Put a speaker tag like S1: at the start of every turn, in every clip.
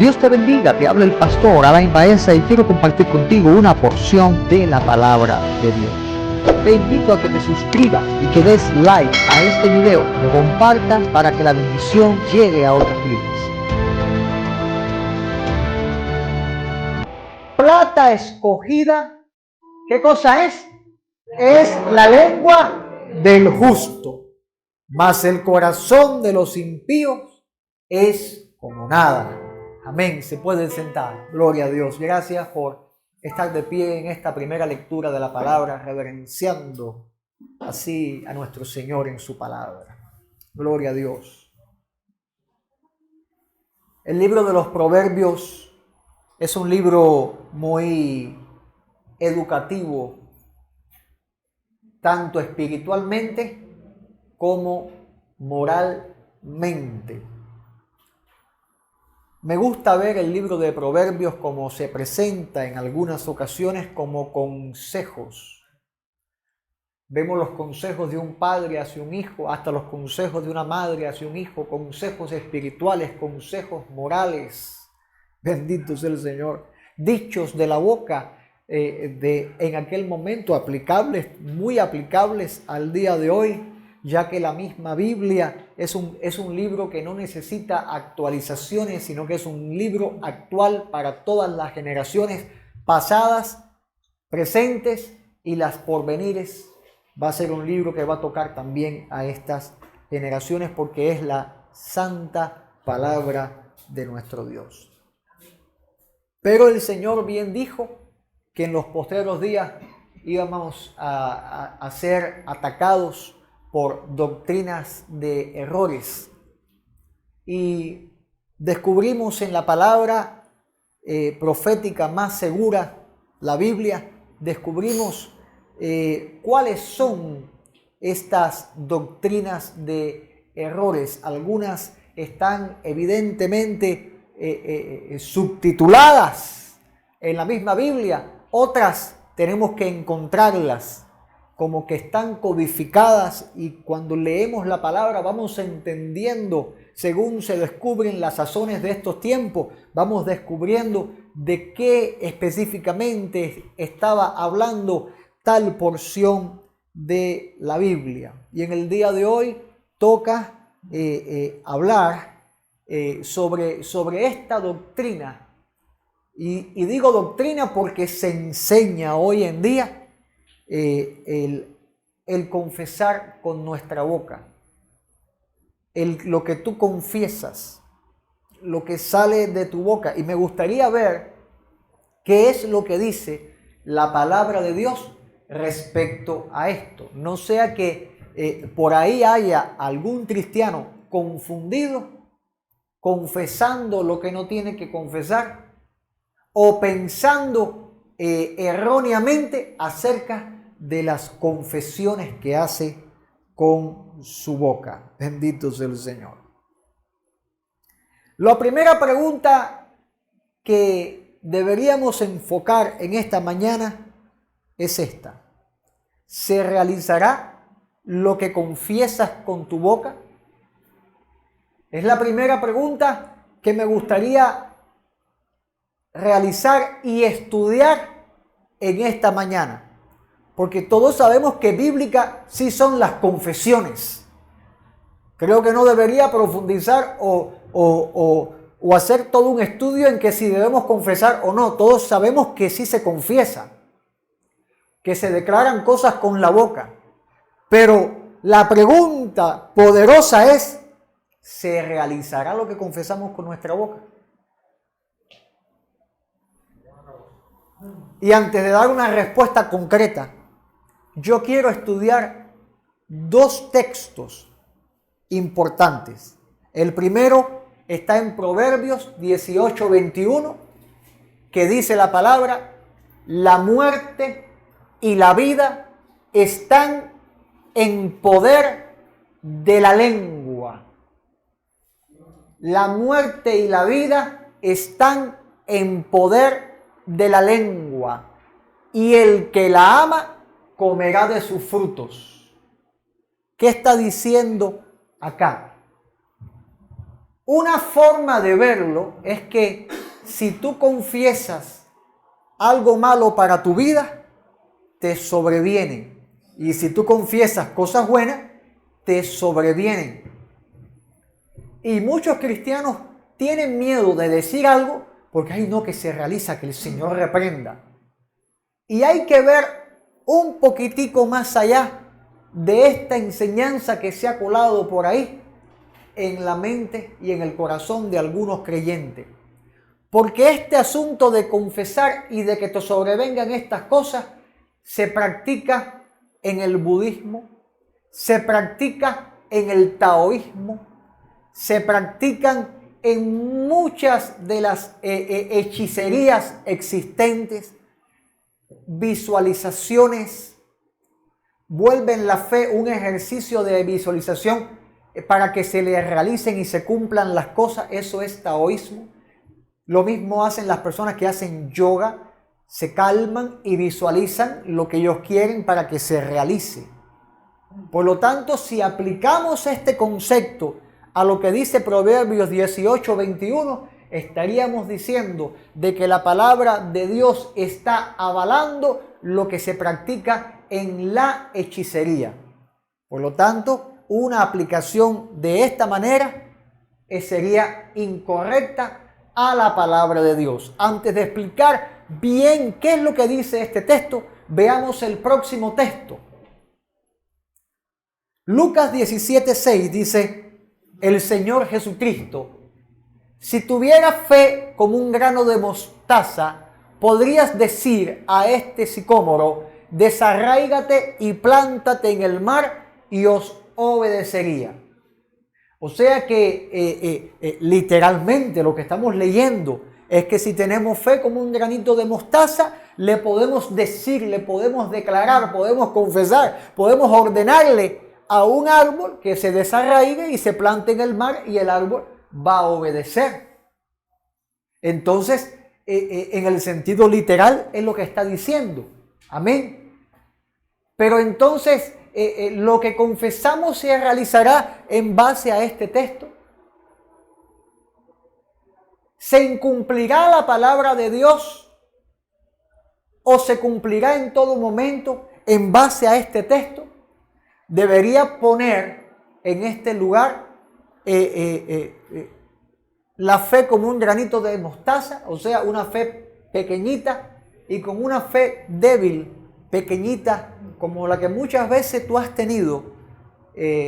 S1: Dios te bendiga, te habla el pastor Alain Baeza y quiero compartir contigo una porción de la palabra de Dios. Te invito a que te suscribas y que des like a este video, compartas para que la bendición llegue a otras vidas. Plata escogida, ¿qué cosa es? Es la lengua del justo, mas el corazón de los impíos es como nada. Amén. Se pueden sentar. Gloria a Dios. Gracias por estar de pie en esta primera lectura de la palabra, reverenciando así a nuestro Señor en su palabra. Gloria a Dios. El libro de los Proverbios es un libro muy educativo, tanto espiritualmente como moralmente. Me gusta ver el libro de Proverbios como se presenta en algunas ocasiones como consejos. Vemos los consejos de un padre hacia un hijo, hasta los consejos de una madre hacia un hijo, consejos espirituales, consejos morales. Bendito sea el Señor. Dichos de la boca en aquel momento aplicables, muy aplicables al día de hoy, ya que la misma Biblia es un libro que no necesita actualizaciones, sino que es un libro actual para todas las generaciones pasadas, presentes y las porvenires. Va a ser un libro que va a tocar también a estas generaciones porque es la santa palabra de nuestro Dios. Pero el Señor bien dijo que en los postreros días íbamos a ser atacados por doctrinas de errores. Y descubrimos en la palabra profética más segura, la Biblia, descubrimos cuáles son estas doctrinas de errores. Algunas están evidentemente subtituladas en la misma Biblia, otras tenemos que encontrarlas como que están codificadas, y cuando leemos la palabra vamos entendiendo, según se descubren las sazones de estos tiempos, vamos descubriendo de qué específicamente estaba hablando tal porción de la Biblia. Y en el día de hoy toca hablar sobre esta doctrina. Y digo doctrina porque se enseña hoy en día el confesar con nuestra boca, lo que tú confiesas, lo que sale de tu boca. Y me gustaría ver qué es lo que dice la palabra de Dios respecto a esto. No sea que por ahí haya algún cristiano confundido, confesando lo que no tiene que confesar, o pensando erróneamente acerca de las confesiones que hace con su boca. Bendito sea el Señor. La primera pregunta que deberíamos enfocar en esta mañana es esta: ¿se realizará lo que confiesas con tu boca? Es la primera pregunta que me gustaría realizar y estudiar en esta mañana, porque todos sabemos que bíblicas sí son las confesiones. Creo que no debería profundizar o hacer todo un estudio en que si debemos confesar o no. Todos sabemos que sí se confiesa, que se declaran cosas con la boca, pero la pregunta poderosa es: ¿se realizará lo que confesamos con nuestra boca? Y antes de dar una respuesta concreta, yo quiero estudiar dos textos importantes. El primero está en Proverbios 18:21, que dice la palabra: la muerte y la vida están en poder de la lengua. La muerte y la vida están en poder de la lengua, y el que la ama comerá de sus frutos. ¿Qué está diciendo acá? Una forma de verlo es que si tú confiesas algo malo para tu vida, te sobrevienen. Y si tú confiesas cosas buenas, te sobrevienen. Y muchos cristianos tienen miedo de decir algo porque hay no que se realiza, que el Señor reprenda. Y hay que ver un poquitico más allá de esta enseñanza que se ha colado por ahí en la mente y en el corazón de algunos creyentes. Porque este asunto de confesar y de que te sobrevengan estas cosas se practica en el budismo, se practica en el taoísmo, se practican en muchas de las hechicerías existentes, visualizaciones, vuelven la fe un ejercicio de visualización para que se le realicen y se cumplan las cosas. Eso es taoísmo. Lo mismo hacen las personas que hacen yoga, se calman y visualizan lo que ellos quieren para que se realice. Por lo tanto, si aplicamos este concepto a lo que dice Proverbios 18:21, estaríamos diciendo de que la palabra de Dios está avalando lo que se practica en la hechicería. Por lo tanto, una aplicación de esta manera sería incorrecta a la palabra de Dios. Antes de explicar bien qué es lo que dice este texto, veamos el próximo texto. Lucas 17:6 dice: el Señor Jesucristo, si tuvieras fe como un grano de mostaza, podrías decir a este sicómoro: desarráigate y plántate en el mar, y os obedecería. O sea que literalmente lo que estamos leyendo es que si tenemos fe como un granito de mostaza, le podemos decir, le podemos declarar, podemos confesar, podemos ordenarle a un árbol que se desarraigue y se plante en el mar, y el árbol va a obedecer. Entonces, en el sentido literal es lo que está diciendo. Amén. Pero entonces, lo que confesamos se realizará en base a este texto. ¿Se incumplirá la palabra de Dios o se cumplirá en todo momento en base a este texto? Debería poner en este lugar la fe como un granito de mostaza, o sea, una fe pequeñita, y con una fe débil, pequeñita, como la que muchas veces tú has tenido,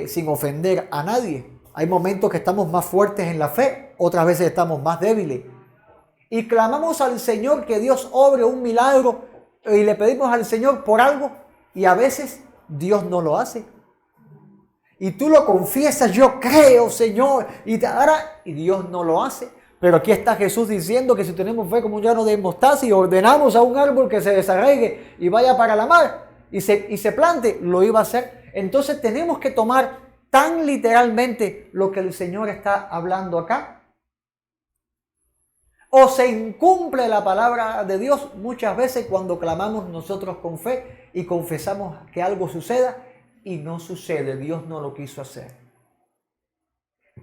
S1: sin ofender a nadie. Hay momentos que estamos más fuertes en la fe, otras veces estamos más débiles. Y clamamos al Señor que Dios obre un milagro, y le pedimos al Señor por algo, y a veces Dios no lo hace. Y tú lo confiesas: yo creo, Señor, y Dios no lo hace. Pero aquí está Jesús diciendo que si tenemos fe como un grano de mostaza y ordenamos a un árbol que se desarraigue y vaya para la mar y se plante, lo iba a hacer. Entonces tenemos que tomar tan literalmente lo que el Señor está hablando acá. O se incumple la palabra de Dios muchas veces cuando clamamos nosotros con fe y confesamos que algo suceda y no sucede. Dios no lo quiso hacer.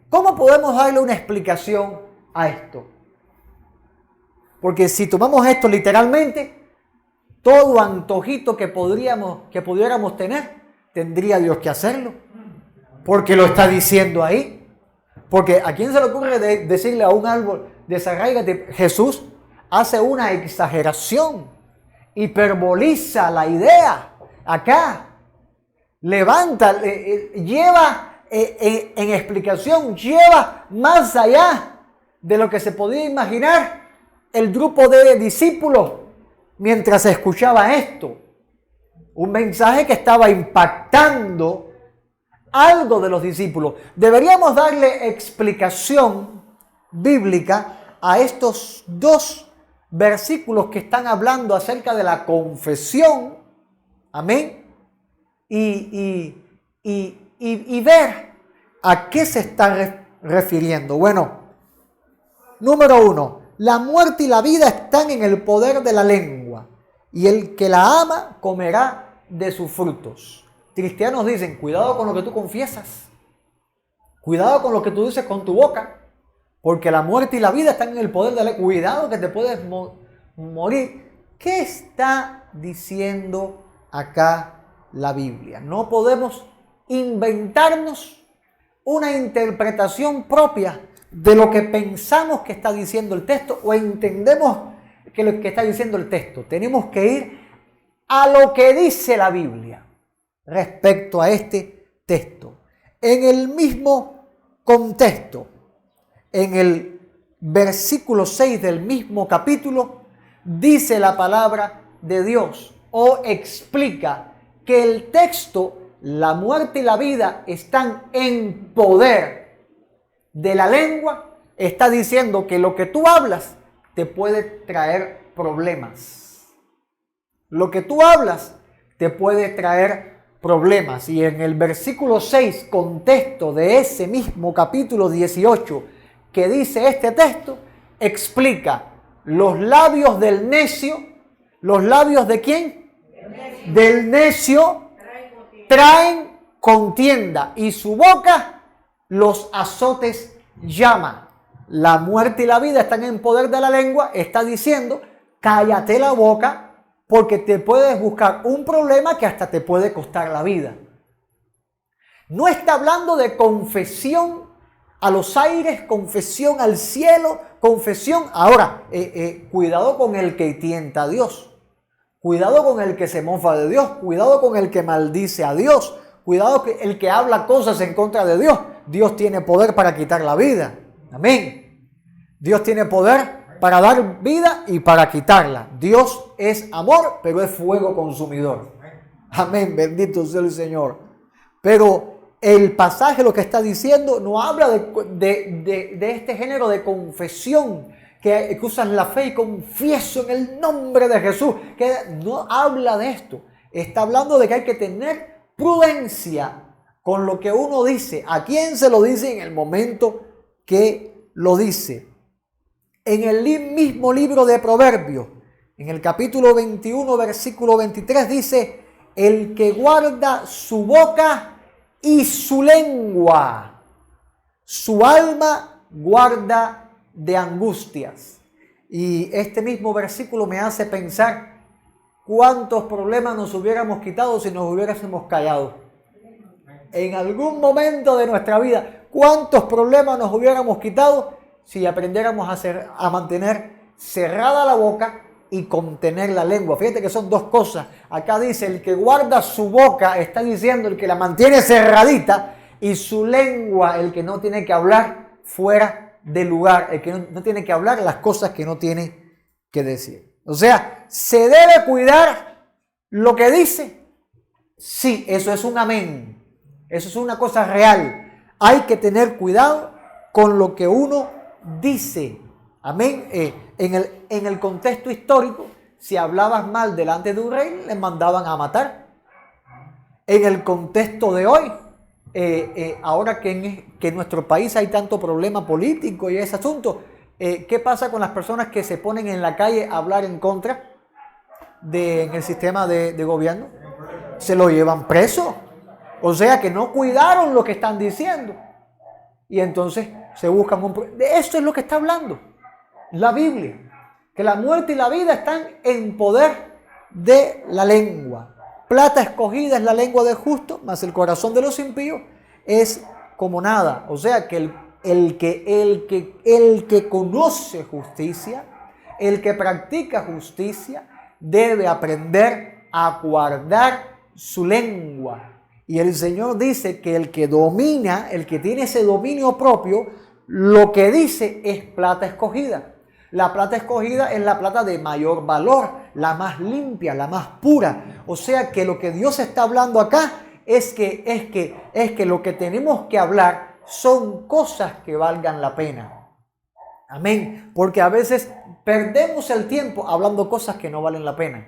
S1: ¿Cómo podemos darle una explicación a esto? Porque si tomamos esto literalmente, todo antojito que pudiéramos tener, tendría Dios que hacerlo. Porque lo está diciendo ahí. Porque ¿a quién se le ocurre decirle a un árbol: desarráigate? Jesús hace una exageración, hiperboliza la idea acá. Levanta, lleva en explicación, lleva más allá de lo que se podía imaginar el grupo de discípulos mientras escuchaba esto. Un mensaje que estaba impactando algo de los discípulos. Deberíamos darle explicación bíblica a estos dos versículos que están hablando acerca de la confesión. Amén. Y ver a qué se está refiriendo. Bueno, número 1, la muerte y la vida están en el poder de la lengua, y el que la ama comerá de sus frutos. Cristianos dicen: cuidado con lo que tú confiesas, cuidado con lo que tú dices con tu boca, Porque la muerte y la vida están en el poder de la lengua. Cuidado que te puedes morir. ¿Qué está diciendo acá la Biblia? No podemos inventarnos una interpretación propia de lo que pensamos que está diciendo el texto o entendemos que lo que está diciendo el texto. Tenemos que ir a lo que dice la Biblia respecto a este texto. En el mismo contexto, en el versículo 6 del mismo capítulo, dice la palabra de Dios o explica que el texto, la muerte y la vida están en poder de la lengua. Está diciendo que lo que tú hablas te puede traer problemas. Lo que tú hablas te puede traer problemas. Y en el versículo 6, contexto de ese mismo capítulo 18, que dice este texto, explica: los labios del necio, ¿los labios de quién? Del necio traen contienda y su boca los azotes llama. La muerte y la vida están en poder de la lengua. Está diciendo: cállate la boca, porque te puedes buscar un problema que hasta te puede costar la vida. No está hablando de confesión a los aires, confesión al cielo, confesión. Ahora, cuidado con el que tienta a Dios. Cuidado con el que se mofa de Dios. Cuidado con el que maldice a Dios. Cuidado con el que habla cosas en contra de Dios. Dios tiene poder para quitar la vida. Amén. Dios tiene poder para dar vida y para quitarla. Dios es amor, pero es fuego consumidor. Amén. Bendito sea el Señor. Pero el pasaje lo que está diciendo no habla de este género de confesión que usan la fe y confieso en el nombre de Jesús. Que no habla de esto. Está hablando de que hay que tener prudencia con lo que uno dice. ¿A quién se lo dice? En el momento que lo dice. En el mismo libro de Proverbios, en el capítulo 21, versículo 23, dice: el que guarda su boca y su lengua, su alma guarda de angustias. Y este mismo versículo me hace pensar cuántos problemas nos hubiéramos quitado si nos hubiéramos callado. En algún momento de nuestra vida, cuántos problemas nos hubiéramos quitado si aprendiéramos a mantener cerrada la boca y contener la lengua. Fíjate que son dos cosas. Acá dice: el que guarda su boca, está diciendo el que la mantiene cerradita, y su lengua, el que no tiene que hablar fuera de lugar, el que no tiene que hablar las cosas que no tiene que decir. O sea, ¿se debe cuidar lo que dice? Sí, eso es un amén. Eso es una cosa real. Hay que tener cuidado con lo que uno dice. Amén. En el contexto histórico, si hablabas mal delante de un rey, le mandaban a matar. En el contexto de hoy, ahora que en nuestro país hay tanto problema político y ese asunto, ¿qué pasa con las personas que se ponen en la calle a hablar en contra en el sistema de gobierno? Se lo llevan preso. O sea que no cuidaron lo que están diciendo. Y entonces se buscan de esto es lo que está hablando la Biblia. Que la muerte y la vida están en poder de la lengua. Plata escogida es la lengua del justo, mas el corazón de los impíos es como nada. O sea que el que conoce justicia, el que practica justicia, debe aprender a guardar su lengua. Y el Señor dice que el que domina, el que tiene ese dominio propio, lo que dice es plata escogida. La plata escogida es la plata de mayor valor, la más limpia, la más pura. O sea que lo que Dios está hablando acá es que lo que tenemos que hablar son cosas que valgan la pena. Amén. Porque a veces perdemos el tiempo hablando cosas que no valen la pena.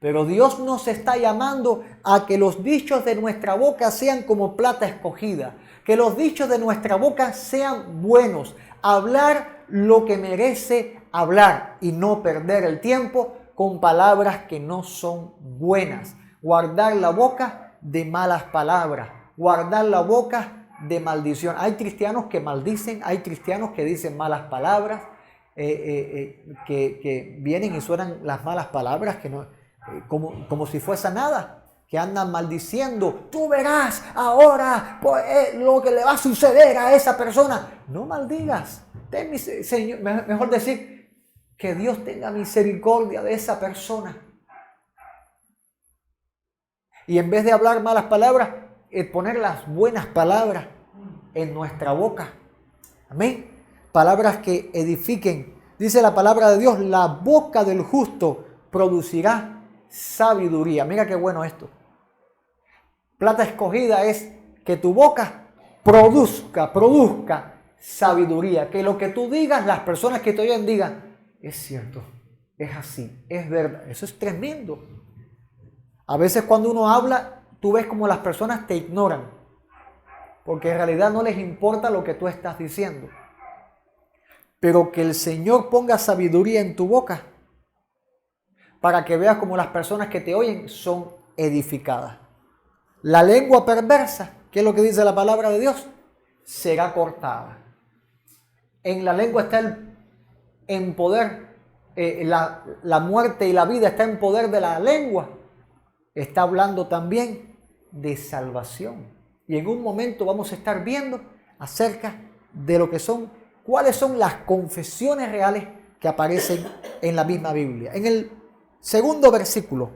S1: Pero Dios nos está llamando a que los dichos de nuestra boca sean como plata escogida. Que los dichos de nuestra boca sean buenos. Hablar lo que merece hablar y no perder el tiempo con palabras que no son buenas. Guardar la boca de malas palabras. Guardar la boca de maldición. Hay cristianos que maldicen, hay cristianos que dicen malas palabras, que vienen y suenan las malas palabras que no, como si fuese nada, que andan maldiciendo. Tú verás ahora pues, lo que le va a suceder a esa persona. No maldigas. Señor, mejor decir que Dios tenga misericordia de esa persona. Y en vez de hablar malas palabras, poner las buenas palabras en nuestra boca. Amén. Palabras que edifiquen. Dice la palabra de Dios, la boca del justo producirá sabiduría. Mira qué bueno esto. Plata escogida es que tu boca produzca sabiduría. Que lo que tú digas, las personas que te oyen digan, es cierto, es así, es verdad. Eso es tremendo. A veces cuando uno habla, tú ves como las personas te ignoran, porque en realidad no les importa lo que tú estás diciendo. Pero que el Señor ponga sabiduría en tu boca para que veas como las personas que te oyen son edificadas. La lengua perversa, que es lo que dice la palabra de Dios, será cortada. En la lengua está en poder, la muerte y la vida está en poder de la lengua. Está hablando también de salvación. Y en un momento vamos a estar viendo acerca de lo que son, cuáles son las confesiones reales que aparecen en la misma Biblia. En el segundo versículo,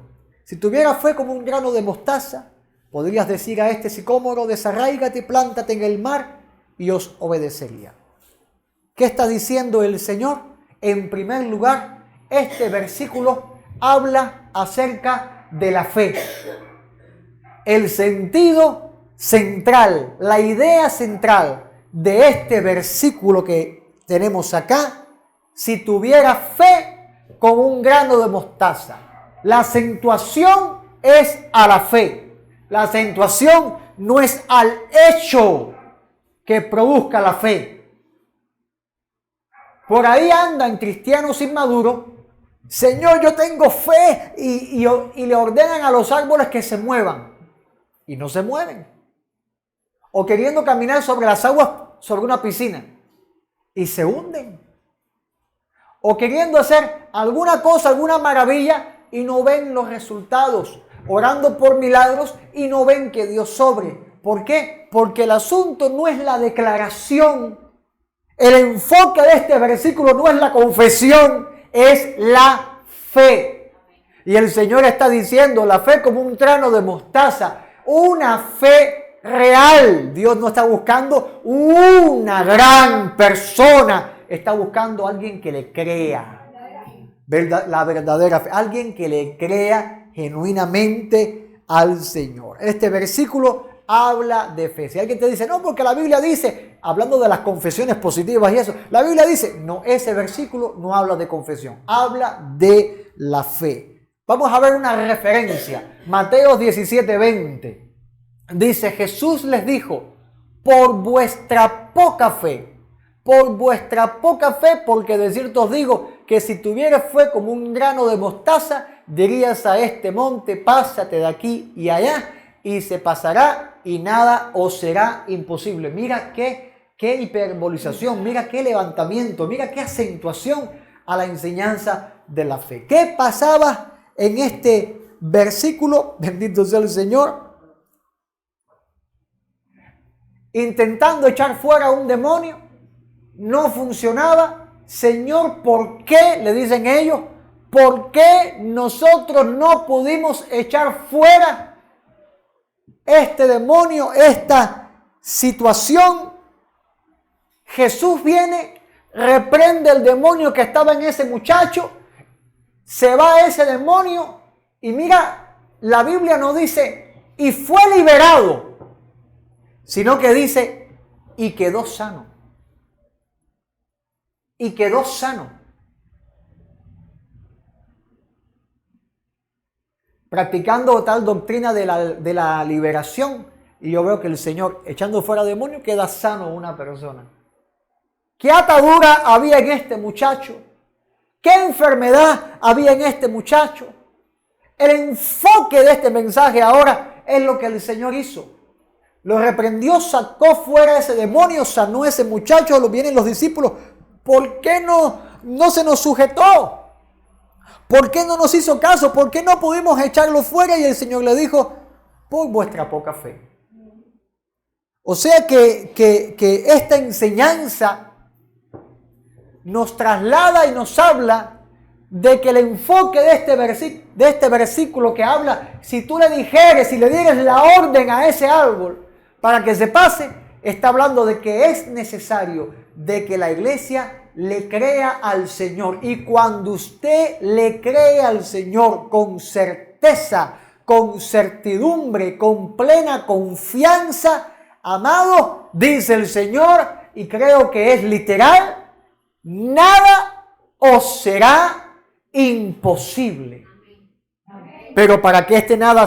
S1: si tuviera fe como un grano de mostaza, podrías decir a este sicómoro, desarráigate y plántate en el mar, y os obedecería. ¿Qué está diciendo el Señor? En primer lugar, este versículo habla acerca de la fe. El sentido central, la idea central de este versículo que tenemos acá, si tuviera fe como un grano de mostaza. La acentuación es a la fe. La acentuación no es al hecho que produzca la fe. Por ahí andan cristianos inmaduros. Señor, yo tengo fe y le ordenan a los árboles que se muevan. Y no se mueven. O queriendo caminar sobre las aguas, sobre una piscina. Y se hunden. O queriendo hacer alguna cosa, alguna maravilla y no ven los resultados. Orando por milagros y no ven que Dios sobre. ¿Por qué? Porque el asunto no es la declaración. El enfoque de este versículo no es la confesión, es la fe. Y el Señor está diciendo la fe como un grano de mostaza, una fe real. Dios no está buscando una gran persona, está buscando a alguien que le crea. La verdadera fe, alguien que le crea genuinamente al Señor. Este versículo habla de fe. Si alguien te dice, no, porque la Biblia dice, hablando de las confesiones positivas y eso, la Biblia dice, no, ese versículo no habla de confesión, habla de la fe. Vamos a ver una referencia. Mateo 17:20. Dice, Jesús les dijo, por vuestra poca fe, porque de cierto os digo que si tuvieras fe como un grano de mostaza, dirías a este monte, pásate de aquí y allá, y se pasará y nada os será imposible. Mira qué hiperbolización, mira qué levantamiento, mira qué acentuación a la enseñanza de la fe. ¿Qué pasaba en este versículo? Bendito sea el Señor. Intentando echar fuera a un demonio, no funcionaba. Señor, ¿por qué? Le dicen ellos, ¿por qué nosotros no pudimos echar fuera este demonio, esta situación? Jesús viene, reprende el demonio que estaba en ese muchacho, se va ese demonio y mira, la Biblia no dice y fue liberado, sino que dice y quedó sano. Y quedó sano. Practicando tal doctrina de la liberación, y yo veo que el Señor, echando fuera demonios, queda sano una persona. ¿Qué atadura había en este muchacho? ¿Qué enfermedad había en este muchacho? El enfoque de este mensaje ahora es lo que el Señor hizo. lo reprendió, sacó fuera ese demonio, sanó a ese muchacho, vienen los discípulos. ¿Por qué no se nos sujetó? ¿Por qué no nos hizo caso? ¿Por qué no pudimos echarlo fuera? Y el Señor le dijo, por vuestra poca fe. O sea que esta enseñanza nos traslada y nos habla de que el enfoque de este versículo que habla, si tú le dijeres, si le dieres la orden a ese árbol para que se pase, está hablando de que es necesario de que la iglesia le crea al Señor. Y cuando usted le cree al Señor con certeza, con certidumbre, con plena confianza, amado, dice el Señor, y creo que es literal, nada os será imposible. Pero para que este nada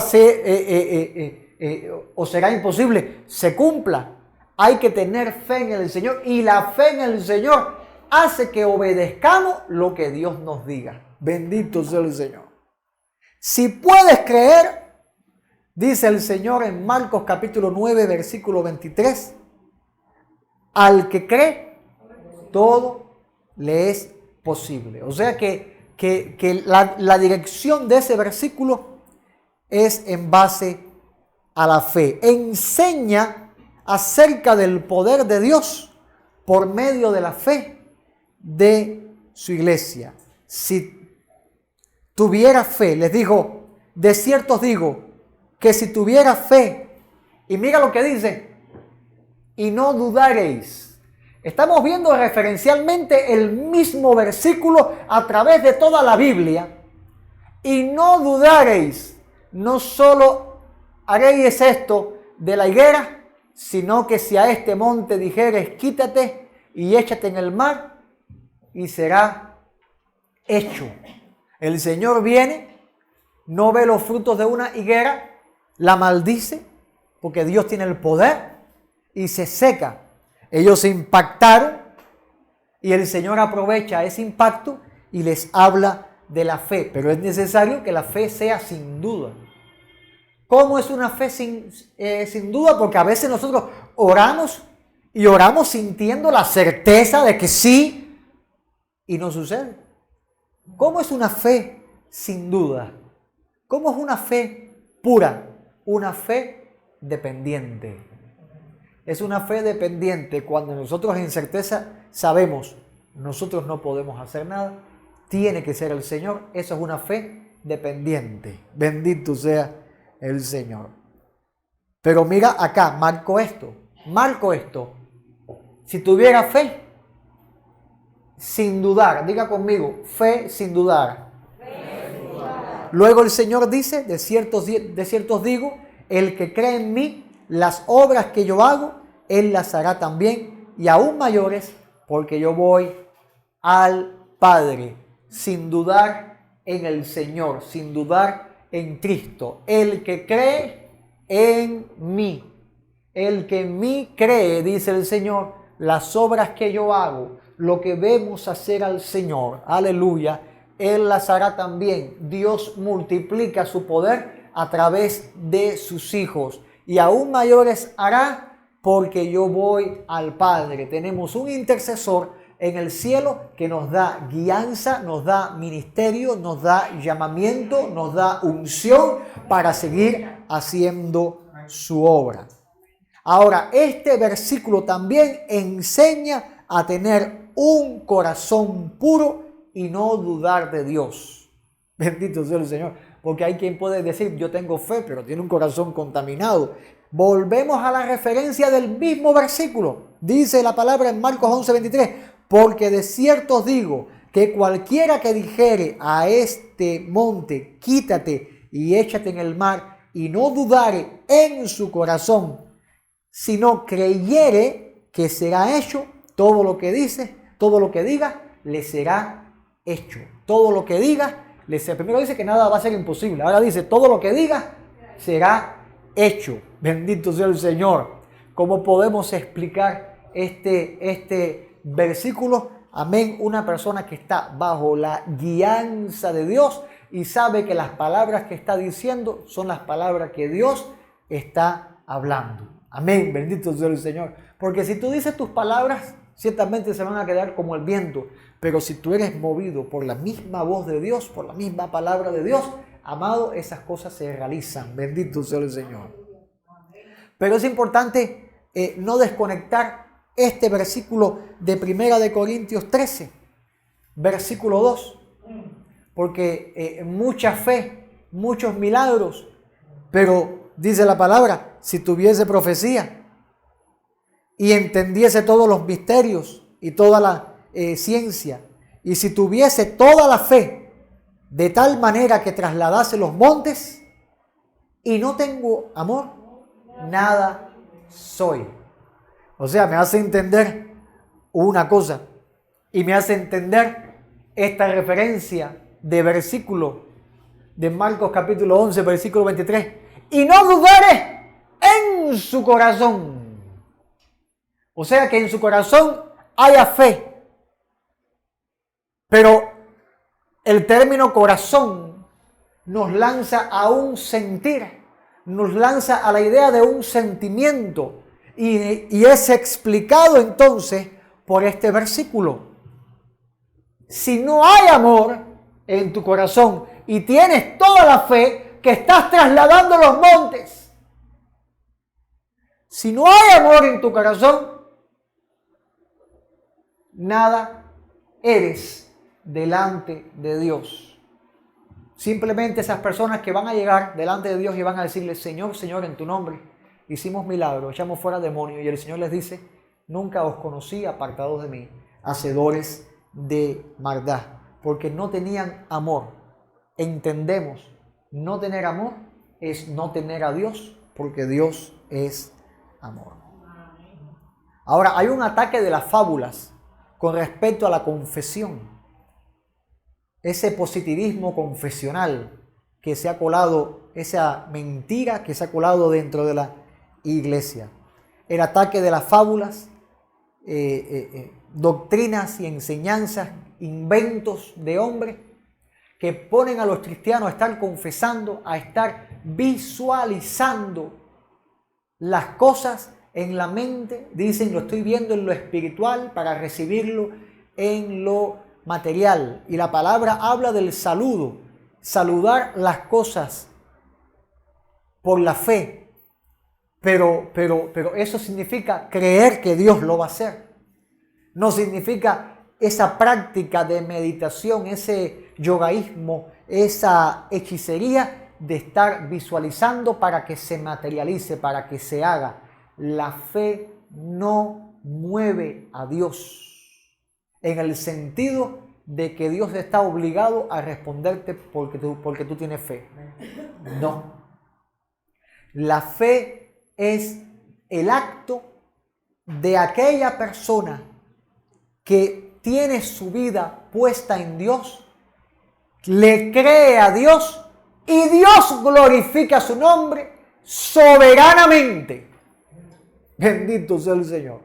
S1: os será imposible se cumpla, hay que tener fe en el Señor, y la fe en el Señor hace que obedezcamos lo que Dios nos diga. Bendito sea el Señor. Si puedes creer, dice el Señor en Marcos capítulo 9, versículo 23, al que cree, todo le es posible. O sea que la dirección de ese versículo es en base a la fe. Enseña acerca del poder de Dios por medio de la fe de su iglesia. Si tuviera fe, les digo, de cierto os digo, que si tuviera fe, y mira lo que dice, y no dudaréis. Estamos viendo referencialmente el mismo versículo a través de toda la Biblia. Y no dudaréis, no solo haréis esto de la higuera, sino que si a este monte dijeres, quítate y échate en el mar, y será hecho. El Señor viene, no ve los frutos de una higuera, la maldice, porque Dios tiene el poder, y se seca. Ellos se impactaron y el Señor aprovecha ese impacto y les habla de la fe. Pero es necesario que la fe sea sin duda. ¿Cómo es una fe sin duda? Porque a veces nosotros oramos y oramos sintiendo la certeza de que sí y no sucede. ¿Cómo es una fe sin duda? ¿Cómo es una fe pura? Una fe dependiente. Es una fe dependiente cuando nosotros en certeza sabemos, nosotros no podemos hacer nada, tiene que ser el Señor. Eso es una fe dependiente. Bendito sea el Señor. Pero mira acá, marco esto. Si tuviera fe, sin dudar, diga conmigo, fe sin dudar. Luego el Señor dice, de cierto os digo, el que cree en mí, las obras que yo hago, Él las hará también, y aún mayores, porque yo voy al Padre. Sin dudar en el Señor, sin dudar en Cristo. El que cree en mí, el que en mí cree, dice el Señor, las obras que yo hago, lo que vemos hacer al Señor, aleluya, Él las hará también. Dios multiplica su poder a través de sus hijos. Y aún mayores hará, porque yo voy al Padre. Tenemos un intercesor en el cielo que nos da guianza, nos da ministerio, nos da llamamiento, nos da unción para seguir haciendo su obra. Ahora, este versículo también enseña a tener un corazón puro y no dudar de Dios. Bendito sea el Señor. Porque hay quien puede decir, yo tengo fe, pero tiene un corazón contaminado. Volvemos a la referencia del mismo versículo. Dice la palabra en Marcos 11:23. Porque de cierto os digo que cualquiera que dijere a este monte, quítate y échate en el mar, y no dudare en su corazón, sino creyere que será hecho, todo lo que dice, todo lo que diga, le será hecho. Todo lo que diga, primero dice que nada va a ser imposible. Ahora dice, todo lo que diga será hecho. Bendito sea el Señor. ¿Cómo podemos explicar este versículo? Amén. Una persona que está bajo la guianza de Dios y sabe que las palabras que está diciendo son las palabras que Dios está hablando. Amén, bendito sea el Señor. Porque si tú dices tus palabras, ciertamente se van a quedar como el viento. Pero si tú eres movido por la misma voz de Dios, por la misma palabra de Dios, amado, esas cosas se realizan. Bendito sea el Señor. Pero es importante no desconectar este versículo de 1 de Corintios 13, versículo 2. Porque mucha fe, muchos milagros, pero dice la palabra, si tuviese profecía y entendiese todos los misterios y toda la ciencia, y si tuviese toda la fe de tal manera que trasladase los montes, y no tengo amor, nada soy. O sea, me hace entender una cosa, y me hace entender esta referencia de versículo de Marcos capítulo 11, versículo 23. Y no dudare en su corazón. O sea, que en su corazón haya fe. Pero el término corazón nos lanza a un sentir, nos lanza a la idea de un sentimiento. Y es explicado entonces por este versículo. Si no hay amor en tu corazón y tienes toda la fe, que estás trasladando los montes. Si no hay amor en tu corazón, nada eres delante de Dios. Simplemente esas personas que van a llegar delante de Dios y van a decirle, Señor, Señor, en tu nombre hicimos milagros, echamos fuera demonios, y el Señor les dice, nunca os conocí, apartados de mí, hacedores de maldad, porque no tenían amor. Entendemos, no tener amor es no tener a Dios, porque Dios es amor. Ahora, hay un ataque de las fábulas con respecto a la confesión. Ese positivismo confesional que se ha colado, esa mentira que se ha colado dentro de la iglesia. El ataque de las fábulas, doctrinas y enseñanzas, inventos de hombres que ponen a los cristianos a estar confesando, a estar visualizando las cosas en la mente. Dicen, lo estoy viendo en lo espiritual para recibirlo en lo material. Y la palabra habla del saludo, saludar las cosas por la fe. Pero eso significa creer que Dios lo va a hacer. No significa esa práctica de meditación, ese yogaísmo, esa hechicería de estar visualizando para que se materialice, para que se haga. La fe no mueve a Dios en el sentido de que Dios está obligado a responderte porque tú tienes fe. No. La fe es el acto de aquella persona que tiene su vida puesta en Dios, le cree a Dios y Dios glorifica su nombre soberanamente. Bendito sea el Señor.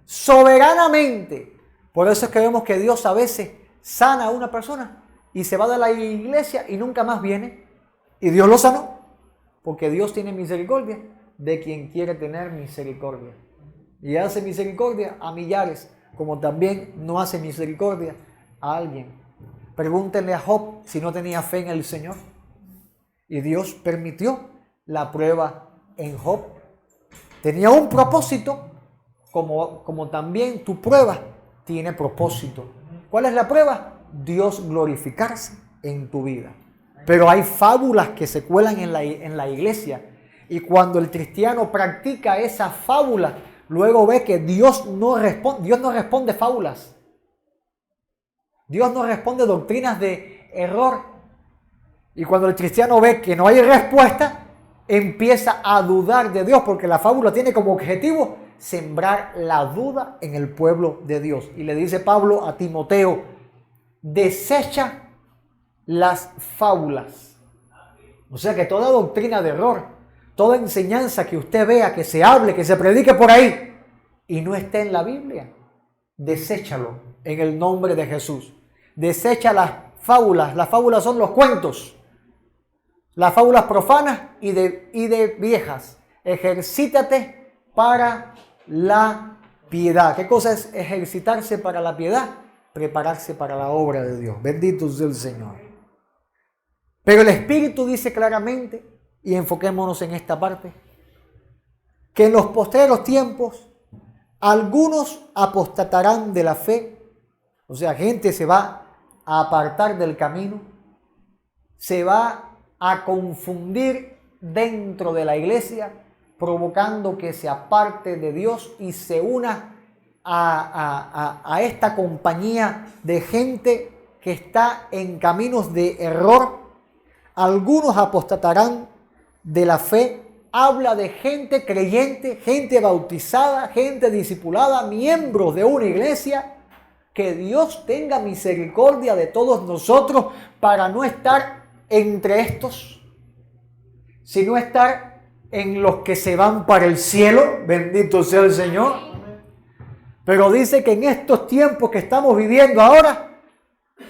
S1: Soberanamente. Por eso es que vemos que Dios a veces sana a una persona y se va de la iglesia y nunca más viene. Y Dios lo sanó. Porque Dios tiene misericordia de quien quiere tener misericordia. Y hace misericordia a millares, como también no hace misericordia a alguien. Pregúntenle a Job si no tenía fe en el Señor. Y Dios permitió la prueba en Job. Tenía un propósito, como también tu prueba tiene propósito. ¿Cuál es la prueba? Dios glorificarse en tu vida. Pero hay fábulas que se cuelan en la iglesia. Y cuando el cristiano practica esa fábula, luego ve que Dios no responde fábulas. Dios no responde doctrinas de error. Y cuando el cristiano ve que no hay respuesta, empieza a dudar de Dios, porque la fábula tiene como objetivo sembrar la duda en el pueblo de Dios. Y le dice Pablo a Timoteo, desecha las fábulas. O sea que toda doctrina de error, toda enseñanza que usted vea, que se hable, que se predique por ahí y no esté en la Biblia, deséchalo en el nombre de Jesús. Desecha las fábulas. Las fábulas son los cuentos, las fábulas profanas y de viejas. ejercítate para la piedad. ¿Qué cosa es ejercitarse para la piedad? Prepararse para la obra de Dios. Bendito sea el Señor. Pero el Espíritu dice claramente, y enfoquémonos en esta parte, que en los postreros tiempos algunos apostatarán de la fe. O sea, gente se va a apartar del camino, se va a confundir dentro de la iglesia, provocando que se aparte de Dios y se una a esta compañía de gente que está en caminos de error. Algunos apostatarán de la fe. Habla de gente creyente, gente bautizada, gente discipulada, miembros de una iglesia. Que Dios tenga misericordia de todos nosotros para no estar entre estos, sino estar en los que se van para el cielo. Bendito sea el Señor. Pero dice que en estos tiempos que estamos viviendo ahora,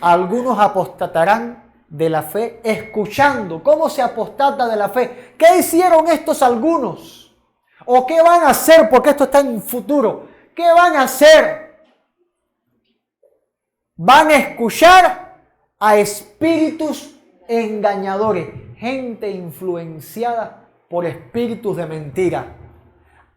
S1: algunos apostatarán de la fe, escuchando. ¿Cómo se apostata de la fe? ¿Qué hicieron estos algunos? ¿O qué van a hacer? Porque esto está en futuro. ¿Qué van a hacer? Van a escuchar a espíritus engañadores, gente influenciada por espíritus de mentira,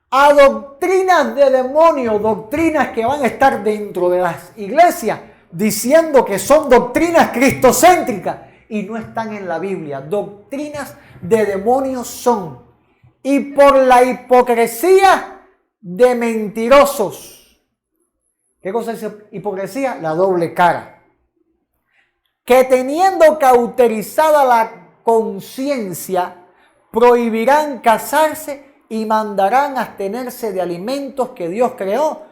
S1: a doctrinas de demonios, doctrinas que van a estar dentro de las iglesias diciendo que son doctrinas cristocéntricas y no están en la Biblia. Doctrinas de demonios son. Y por la hipocresía de mentirosos. ¿Qué cosa es hipocresía? La doble cara. Que teniendo cauterizada la conciencia, prohibirán casarse y mandarán abstenerse de alimentos que Dios creó,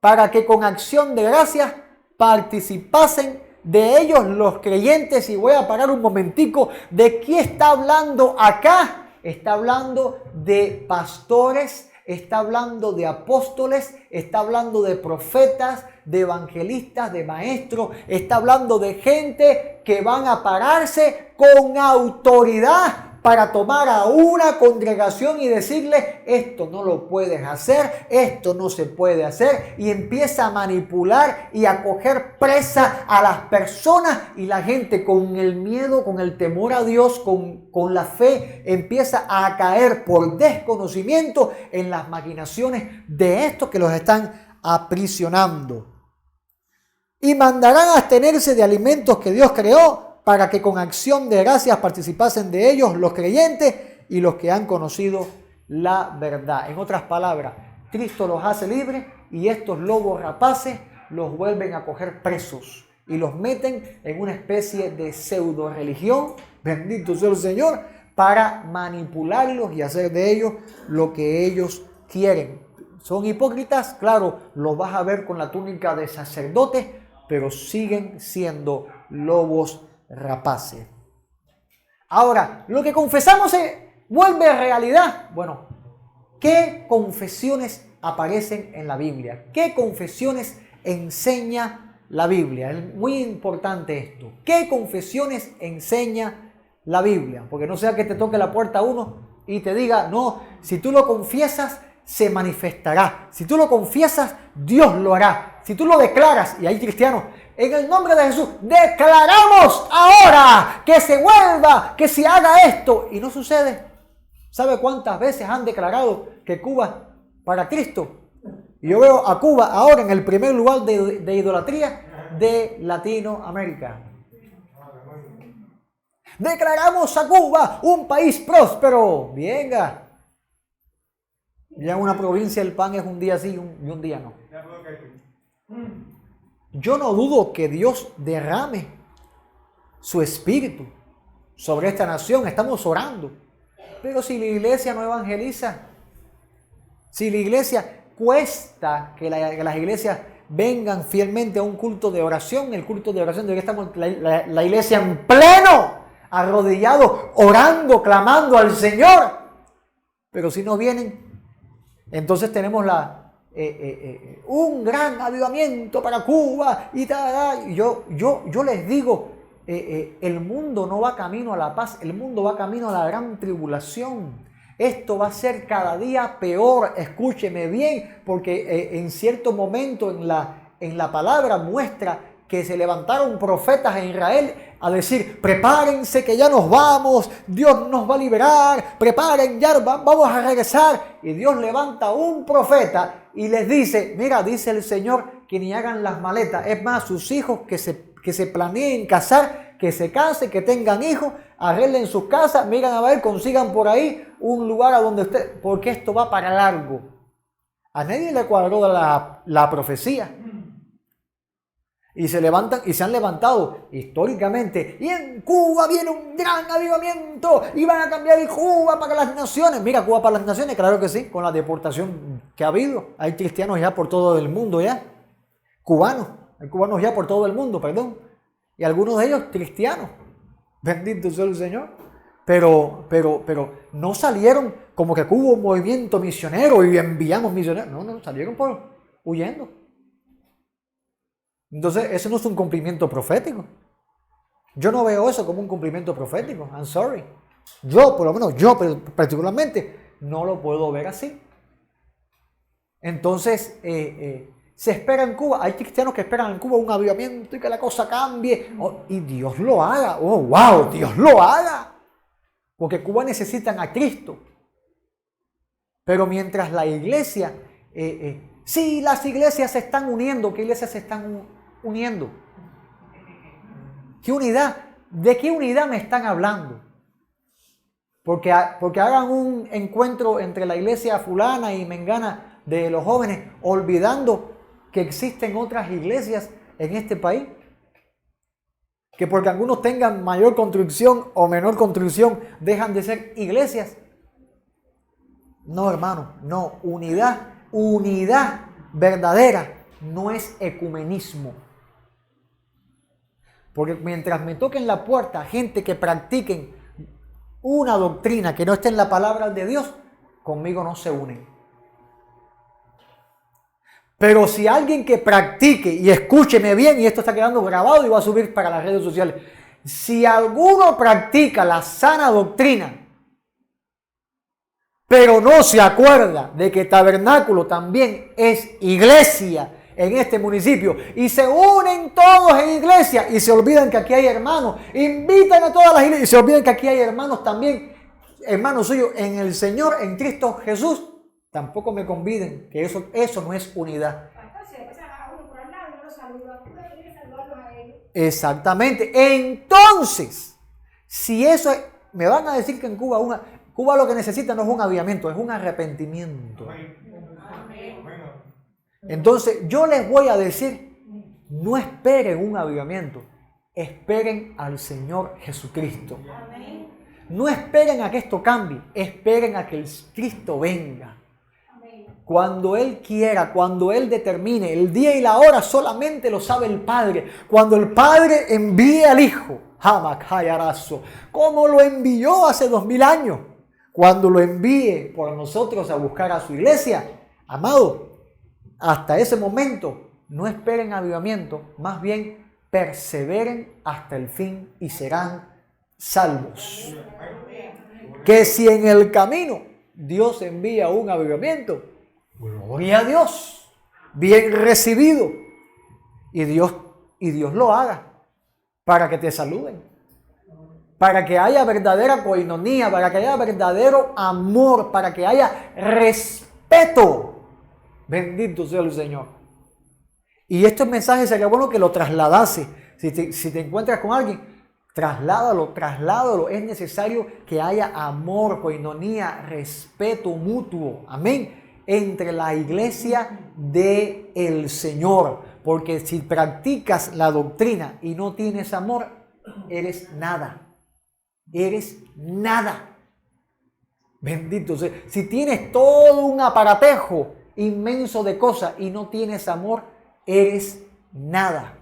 S1: para que con acción de gracias participasen de ellos los creyentes. Y voy a parar un momentico. ¿De qué está hablando acá? Está hablando de pastores, está hablando de apóstoles, está hablando de profetas, de evangelistas, de maestros, está hablando de gente que van a pararse con autoridad para tomar a una congregación y decirle: esto no lo puedes hacer, esto no se puede hacer, y empieza a manipular y a coger presa a las personas, y la gente con el miedo, con el temor a Dios, con la fe, empieza a caer por desconocimiento en las maquinaciones de estos que los están aprisionando. Y mandarán a abstenerse de alimentos que Dios creó, para que con acción de gracias participasen de ellos los creyentes y los que han conocido la verdad. En otras palabras, Cristo los hace libres y estos lobos rapaces los vuelven a coger presos y los meten en una especie de pseudo religión, bendito sea el Señor, para manipularlos y hacer de ellos lo que ellos quieren. ¿Son hipócritas? Claro, los vas a ver con la túnica de sacerdotes, pero siguen siendo lobos rapaces. Ahora, lo que confesamos se vuelve realidad. Bueno, ¿qué confesiones aparecen en la Biblia? ¿Qué confesiones enseña la Biblia? Es muy importante esto. ¿Qué confesiones enseña la Biblia? Porque no sea que te toque la puerta a uno y te diga: no, si tú lo confiesas, se manifestará. Si tú lo confiesas, Dios lo hará. Si tú lo declaras, y hay cristianos: en el nombre de Jesús, declaramos ahora que se vuelva, que se haga esto. Y no sucede. ¿Sabe cuántas veces han declarado que Cuba para Cristo? Y yo veo a Cuba ahora en el primer lugar de idolatría de Latinoamérica. Declaramos a Cuba un país próspero. Venga. Ya en una provincia el pan es un día sí y un día no. Yo no dudo que Dios derrame su espíritu sobre esta nación. Estamos orando. Pero si la iglesia no evangeliza, si la iglesia cuesta que las iglesias vengan fielmente a un culto de oración, el culto de oración de que estamos la iglesia en pleno, arrodillado, orando, clamando al Señor. Pero si no vienen, entonces tenemos un gran avivamiento para Cuba y tal. Yo les digo, el mundo no va camino a la paz, el mundo va camino a la gran tribulación. Esto va a ser cada día peor. Escúcheme bien, porque en cierto momento en la palabra muestra que se levantaron profetas en Israel a decir: prepárense que ya nos vamos, Dios nos va a liberar, preparen, ya vamos a regresar. Y Dios levanta un profeta y les dice: mira, dice el Señor, que ni hagan las maletas. Es más, sus hijos que se planeen casar, que se casen, que tengan hijos, arreglen sus casas, miren a ver, consigan por ahí un lugar a donde usted, porque esto va para largo. A nadie le cuadró la profecía. Y se levantan y se han levantado históricamente. Y en Cuba viene un gran avivamiento y van a cambiar Cuba para las naciones. Mira, Cuba para las naciones, claro que sí, con la deportación que ha habido. Hay cristianos ya por todo el mundo ya. Hay cubanos ya por todo el mundo, perdón. Y algunos de ellos cristianos. Bendito sea el Señor. Pero no salieron como que hubo un movimiento misionero y enviamos misioneros. No, salieron huyendo. Entonces, eso no es un cumplimiento profético. Yo no veo eso como un cumplimiento profético. I'm sorry. Por lo menos yo particularmente, no lo puedo ver así. Entonces, se espera en Cuba. Hay cristianos que esperan en Cuba un avivamiento y que la cosa cambie. Y Dios lo haga. Oh, wow, Dios lo haga. Porque Cuba necesitan a Cristo. Pero mientras la iglesia... sí, las iglesias se están uniendo. ¿Qué iglesias se están uniendo? ¿Qué unidad? ¿De qué unidad me están hablando? Porque hagan un encuentro entre la iglesia fulana y mengana de los jóvenes, olvidando que existen otras iglesias en este país. Que porque algunos tengan mayor construcción o menor construcción, dejan de ser iglesias. No, hermano, no. Unidad verdadera no es ecumenismo. Porque mientras me toquen la puerta gente que practiquen una doctrina que no esté en la palabra de Dios, conmigo no se unen. Pero si alguien que practique, y escúcheme bien, y esto está quedando grabado y va a subir para las redes sociales, si alguno practica la sana doctrina, pero no se acuerda de que Tabernáculo también es iglesia en este municipio, y se unen todos en iglesia y se olvidan que aquí hay hermanos, invitan a todas las iglesias y se olvidan que aquí hay hermanos también, hermanos suyos en el Señor, en Cristo Jesús, tampoco me conviden, que eso no es unidad. Exactamente. Entonces, si eso me van a decir que en Cuba lo que necesita no es un avivamiento, es un arrepentimiento. Entonces yo les voy a decir, no esperen un avivamiento, esperen al Señor Jesucristo. No esperen a que esto cambie, esperen a que el Cristo venga. Cuando Él quiera, cuando Él determine, el día y la hora solamente lo sabe el Padre. Cuando el Padre envíe al Hijo, como lo envió hace 2000 años, cuando lo envíe por nosotros a buscar a su iglesia, amado, hasta ese momento no esperen avivamiento, más bien perseveren hasta el fin y serán salvos. Que si en el camino Dios envía un avivamiento, gloria a Dios, bien recibido, y Dios lo haga para que te saluden, para que haya verdadera coinonía, para que haya verdadero amor, para que haya respeto. Bendito sea el Señor. Y este mensaje sería bueno que lo trasladase. Si te encuentras con alguien, trasládalo. Es necesario que haya amor, coinonía, respeto mutuo. Amén. Entre la iglesia del Señor. Porque si practicas la doctrina y no tienes amor, eres nada. Eres nada. Bendito sea. Si tienes todo un aparatejo inmenso de cosas y no tienes amor, eres nada.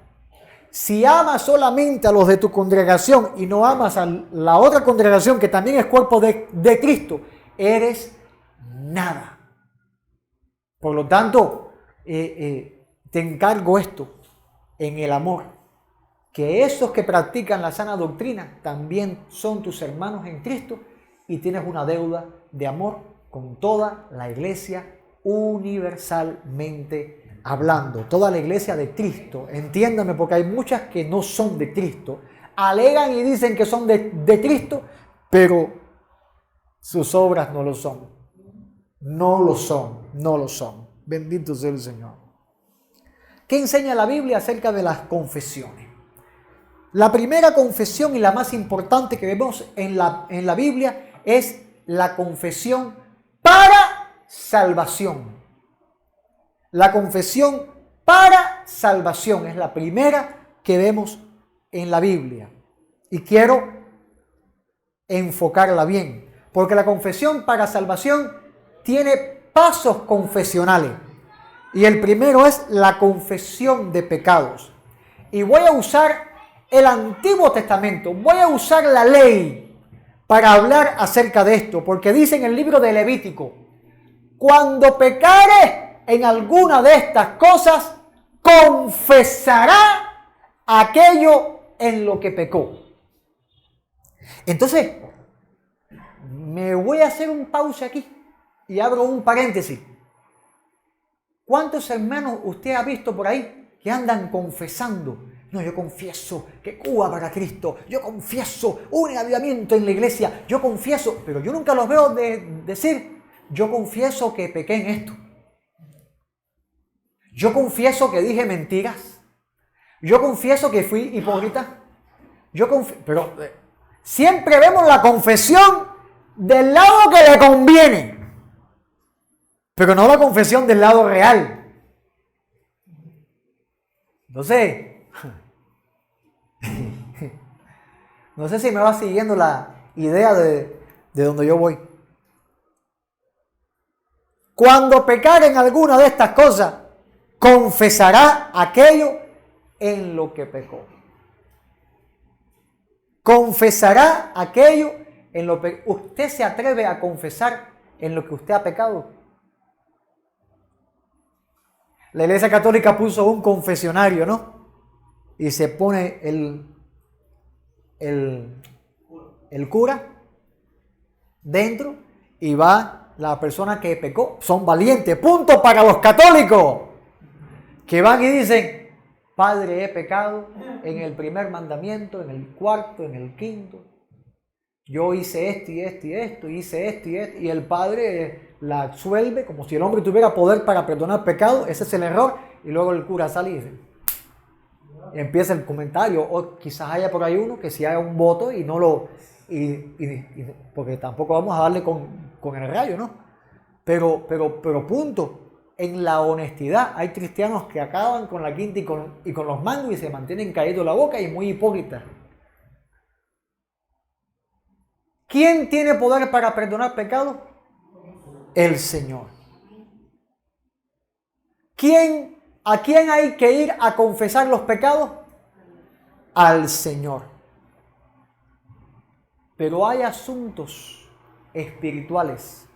S1: Si amas solamente a los de tu congregación y no amas a la otra congregación que también es cuerpo de Cristo, eres nada. Por lo tanto, te encargo esto en el amor, que esos que practican la sana doctrina también son tus hermanos en Cristo y tienes una deuda de amor con toda la iglesia universalmente hablando. Toda la iglesia de Cristo. Entiéndame, porque hay muchas que no son de Cristo. Alegan y dicen que son de Cristo, pero sus obras no lo son. No lo son, no lo son. Bendito sea el Señor. ¿Qué enseña la Biblia acerca de las confesiones? La primera confesión y la más importante que vemos en la Biblia es la confesión para salvación. La confesión para salvación es la primera que vemos en la Biblia. Y quiero enfocarla bien, porque la confesión para salvación tiene pasos confesionales. Y el primero es la confesión de pecados. Y voy a usar el Antiguo Testamento, voy a usar la ley para hablar acerca de esto, porque dice en el libro de Levítico: cuando pecare en alguna de estas cosas, confesará aquello en lo que pecó. Entonces, me voy a hacer un pausa aquí y abro un paréntesis. ¿Cuántos hermanos usted ha visto por ahí que andan confesando? No, yo confieso que Cuba para Cristo, yo confieso un avivamiento en la iglesia, yo confieso, pero yo nunca los veo decir, yo confieso que pequé en esto. Yo confieso que dije mentiras. Yo confieso que fui hipócrita. Pero siempre vemos la confesión del lado que le conviene, pero no la confesión del lado real. Entonces, no sé si me va siguiendo la idea de donde yo voy. Cuando pecare en alguna de estas cosas, confesará aquello en lo que pecó. Confesará aquello en lo que usted se atreve a confesar en lo que usted ha pecado. La Iglesia Católica puso un confesionario, ¿no? Y se pone el cura dentro y va la persona que pecó. Son valientes. Punto para los católicos que van y dicen: Padre, he pecado en el primer mandamiento, en el cuarto, en el quinto. Yo hice esto y esto y esto, hice esto y esto. Y el Padre la absuelve como si el hombre tuviera poder para perdonar pecado. Ese es el error. Y luego el cura sale y dice, y empieza el comentario. O quizás haya por ahí uno que si haga un voto y no lo... porque tampoco vamos a darle con el rayo, ¿no? Pero punto. En la honestidad hay cristianos que acaban con la quinta y con los mangos y se mantienen caídos la boca y muy hipócritas. ¿Quién tiene poder para perdonar pecados? El Señor. ¿A quién hay que ir a confesar los pecados? Al Señor. Pero hay asuntos espirituales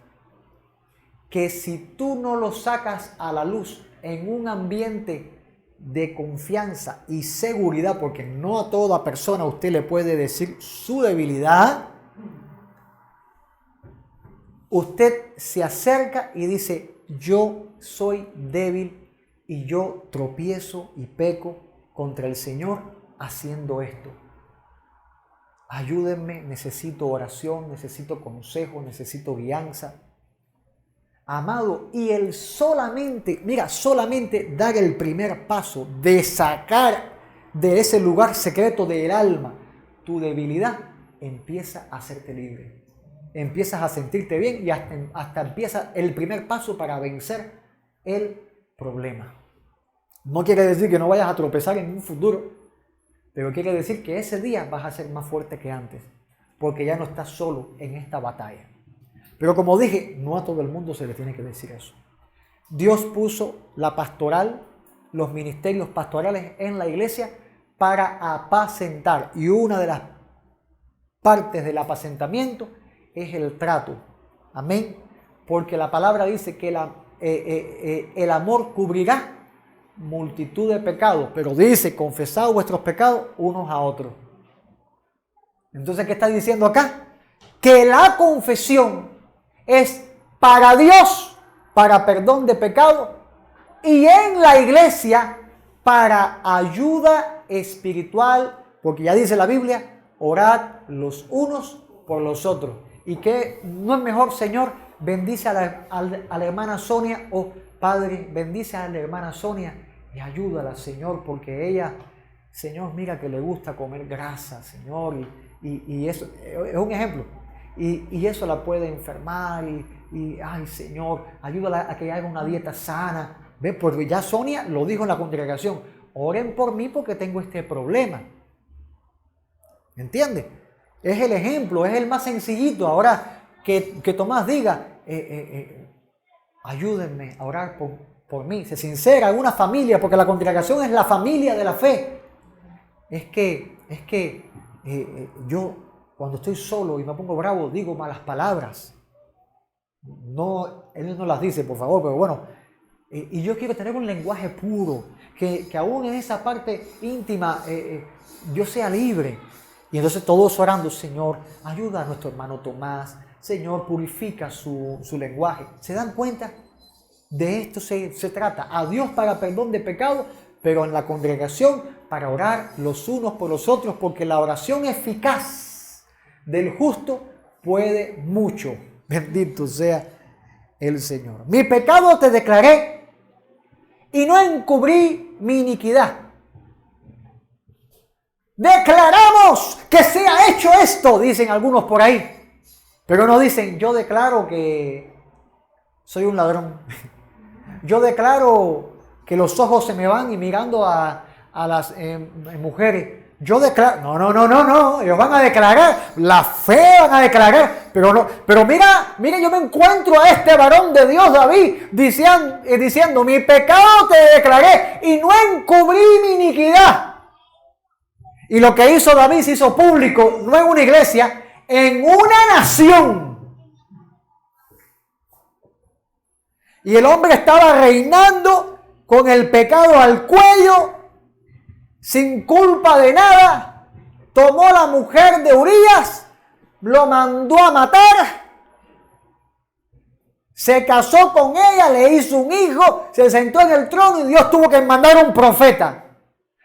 S1: que si tú no los sacas a la luz en un ambiente de confianza y seguridad, porque no a toda persona usted le puede decir su debilidad, usted se acerca y dice: yo soy débil y yo tropiezo y peco contra el Señor haciendo esto. Ayúdenme, necesito oración, necesito consejo, necesito guianza. Amado, y el solamente dar el primer paso de sacar de ese lugar secreto del alma tu debilidad, empieza a hacerte libre. Empiezas a sentirte bien y hasta empieza el primer paso para vencer el problema. No quiere decir que no vayas a tropezar en un futuro, pero quiere decir que ese día vas a ser más fuerte que antes, porque ya no estás solo en esta batalla. Pero como dije, no a todo el mundo se le tiene que decir eso. Dios puso la pastoral, los ministerios pastorales en la iglesia para apacentar. Y una de las partes del apacentamiento es el trato. Amén. Porque la palabra dice que el amor cubrirá multitud de pecados. Pero dice: confesad vuestros pecados unos a otros. Entonces, ¿qué está diciendo acá? que la confesión es para Dios, para perdón de pecado, y en la iglesia para ayuda espiritual, porque ya dice la Biblia, orad los unos por los otros. Y que no es mejor, Señor, bendice a la hermana Sonia, o Padre, bendice a la hermana Sonia y ayúdala, Señor, porque ella, Señor, mira que le gusta comer grasa, Señor, y eso es un ejemplo. Y eso la puede enfermar ay, Señor, ayúdala a que haga una dieta sana. ¿Ve? Porque ya Sonia lo dijo en la congregación, oren por mí porque tengo este problema. ¿Me entiende? Es el ejemplo, es el más sencillito. Ahora que Tomás diga, ayúdenme a orar por mí. Se sincera en una familia, porque la congregación es la familia de la fe. Es que yo cuando estoy solo y me pongo bravo digo malas palabras. No, él no las dice, por favor, pero bueno. Y yo quiero tener un lenguaje puro, que aún en esa parte íntima yo sea libre. Y entonces todos orando, Señor, ayuda a nuestro hermano Tomás, Señor, purifica su lenguaje. ¿Se dan cuenta? De esto se trata. A Dios para perdón de pecado, pero en la congregación para orar los unos por los otros, porque la oración eficaz del justo puede mucho. Bendito sea el Señor. Mi pecado te declaré y no encubrí mi iniquidad. Declaramos que se ha hecho esto, dicen algunos por ahí. Pero no dicen, yo declaro que soy un ladrón. Yo declaro que los ojos se me van y mirando a las mujeres. Yo declaro, no, ellos van a declarar, la fe van a declarar, pero mira, yo me encuentro a este varón de Dios, David, diciendo, mi pecado te declaré y no encubrí mi iniquidad. Y lo que hizo David se hizo público, no en una iglesia, en una nación. Y el hombre estaba reinando con el pecado al cuello, sin culpa de nada. Tomó la mujer de Urías, lo mandó a matar, se casó con ella, le hizo un hijo, se sentó en el trono y Dios tuvo que mandar un profeta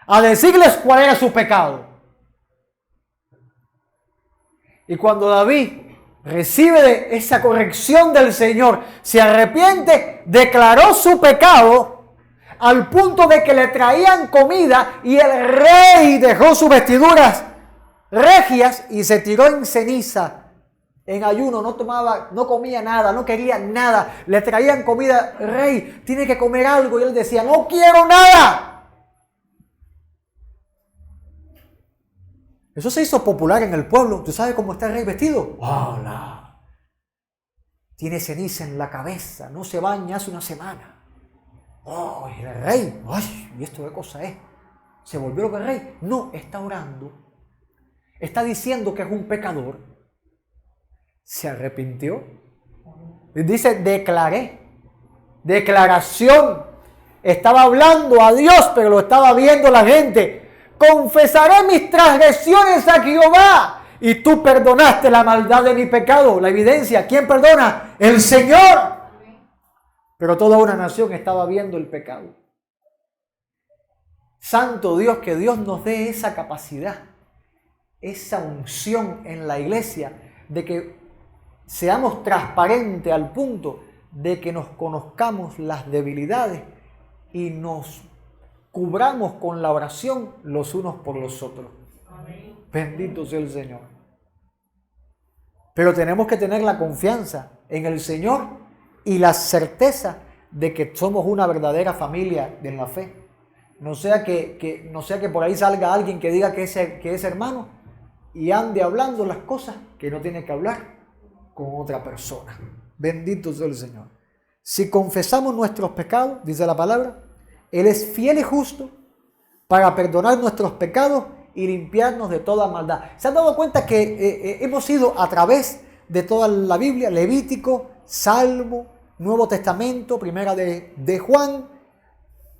S1: a decirles cuál era su pecado. Y cuando David recibe esa corrección del Señor, se arrepiente, declaró su pecado al punto de que le traían comida y el rey dejó sus vestiduras regias y se tiró en ceniza, en ayuno, no comía nada, no quería nada, le traían comida, rey, tiene que comer algo, y él decía, no quiero nada. Eso se hizo popular en el pueblo. ¿Tú sabes cómo está el rey vestido? ¡Hola! Tiene ceniza en la cabeza, no se baña hace una semana. ¡Oh, el rey! ¡Ay! ¿Y esto qué cosa es? ¿Se volvió loco el rey? No, está orando. Está diciendo que es un pecador. Se arrepintió. Dice, declaré. Declaración. Estaba hablando a Dios, pero lo estaba viendo la gente. Confesaré mis transgresiones a Jehová y tú perdonaste la maldad de mi pecado. La evidencia, ¿quién perdona? El Señor. Pero toda una nación estaba viendo el pecado. Santo Dios, que Dios nos dé esa capacidad, esa unción en la iglesia, de que seamos transparentes al punto de que nos conozcamos las debilidades y nos cubramos con la oración los unos por los otros. Amén. Bendito sea el Señor. Pero tenemos que tener la confianza en el Señor y la certeza de que somos una verdadera familia en la fe. No sea que por ahí salga alguien que diga que es hermano y ande hablando las cosas que no tiene que hablar con otra persona. Bendito sea el Señor. Si confesamos nuestros pecados, dice la palabra, Él es fiel y justo para perdonar nuestros pecados y limpiarnos de toda maldad. ¿Se han dado cuenta que hemos ido a través de toda la Biblia? Levítico, Salmo, Nuevo Testamento, Primera de Juan.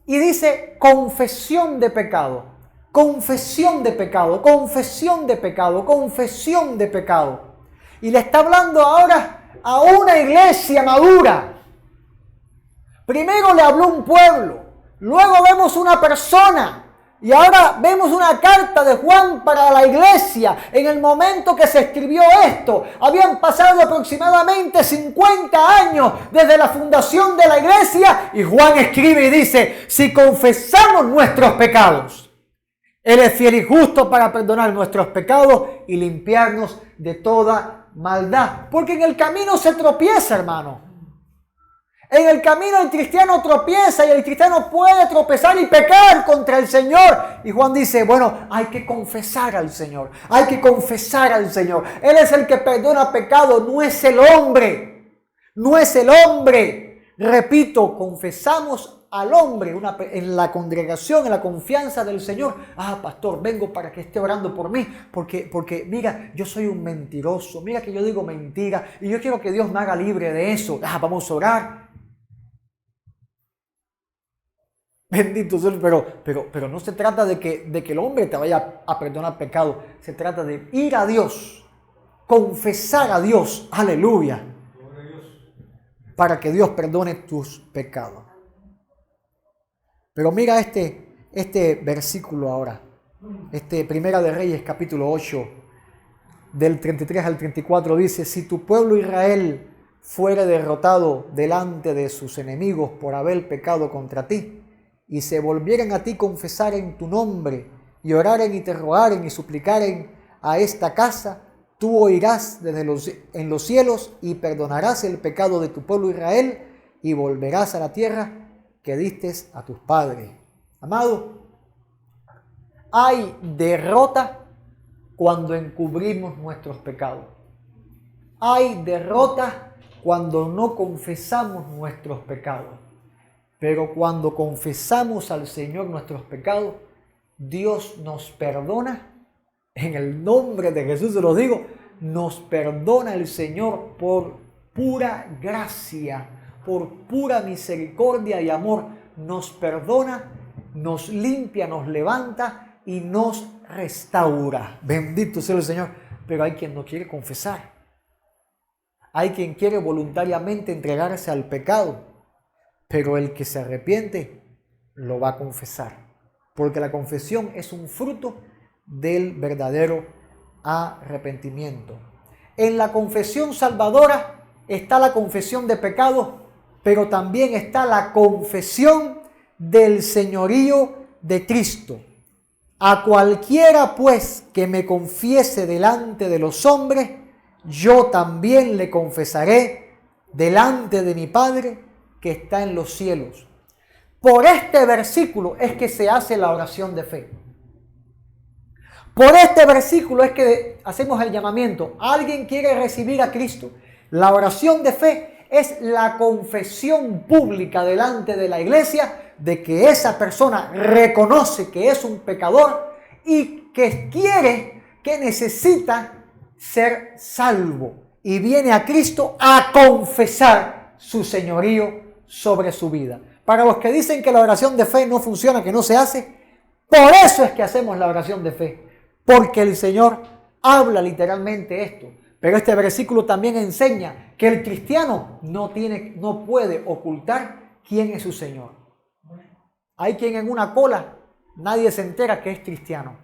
S1: Y dice confesión de pecado, confesión de pecado, confesión de pecado, confesión de pecado. Y le está hablando ahora a una iglesia madura. Primero le habló un pueblo, luego vemos una persona y ahora vemos una carta de Juan para la iglesia. En el momento que se escribió esto, habían pasado aproximadamente 50 años desde la fundación de la iglesia y Juan escribe y dice, si confesamos nuestros pecados, Él es fiel y justo para perdonar nuestros pecados y limpiarnos de toda maldad. Porque en el camino se tropieza, hermano. En el camino el cristiano tropieza y el cristiano puede tropezar y pecar contra el Señor. Y Juan dice, bueno, hay que confesar al Señor. Hay que confesar al Señor. Él es el que perdona pecado, no es el hombre. No es el hombre. Repito, confesamos al hombre en la congregación, en la confianza del Señor. Pastor, vengo para que esté orando por mí, porque mira, yo soy un mentiroso, mira que yo digo mentira y yo quiero que Dios me haga libre de eso. Vamos a orar. Bendito sea, pero no se trata de que el hombre te vaya a perdonar pecado, se trata de ir a Dios, confesar a Dios, aleluya, para que Dios perdone tus pecados. Pero mira este versículo ahora, Primera de Reyes capítulo 8, del 33 al 34 dice, si tu pueblo Israel fuere derrotado delante de sus enemigos por haber pecado contra ti, y se volvieren a ti confesar en tu nombre, y oraren y te rogaren y suplicaren a esta casa, tú oirás en los cielos y perdonarás el pecado de tu pueblo Israel y volverás a la tierra que diste a tus padres. Amado, hay derrota cuando encubrimos nuestros pecados. Hay derrota cuando no confesamos nuestros pecados. Pero cuando confesamos al Señor nuestros pecados, Dios nos perdona. En el nombre de Jesús se lo digo, nos perdona el Señor por pura gracia, por pura misericordia y amor. Nos perdona, nos limpia, nos levanta y nos restaura. Bendito sea el Señor. Pero hay quien no quiere confesar. Hay quien quiere voluntariamente entregarse al pecado. Pero el que se arrepiente lo va a confesar. Porque la confesión es un fruto del verdadero arrepentimiento. En la confesión salvadora está la confesión de pecados, pero también está la confesión del señorío de Cristo. A cualquiera pues que me confiese delante de los hombres, yo también le confesaré delante de mi Padre que está en los cielos. Por este versículo es que se hace la oración de fe. Por este versículo es que hacemos el llamamiento. Alguien quiere recibir a Cristo. La oración de fe es la confesión pública delante de la iglesia de que esa persona reconoce que es un pecador y que necesita ser salvo y viene a Cristo a confesar su señorío sobre su vida. Para los que dicen que la oración de fe no funciona, que no se hace, por eso es que hacemos la oración de fe, porque el Señor habla literalmente esto. Pero este versículo también enseña que el cristiano no puede ocultar quién es su Señor. Hay quien en una cola nadie se entera que es cristiano.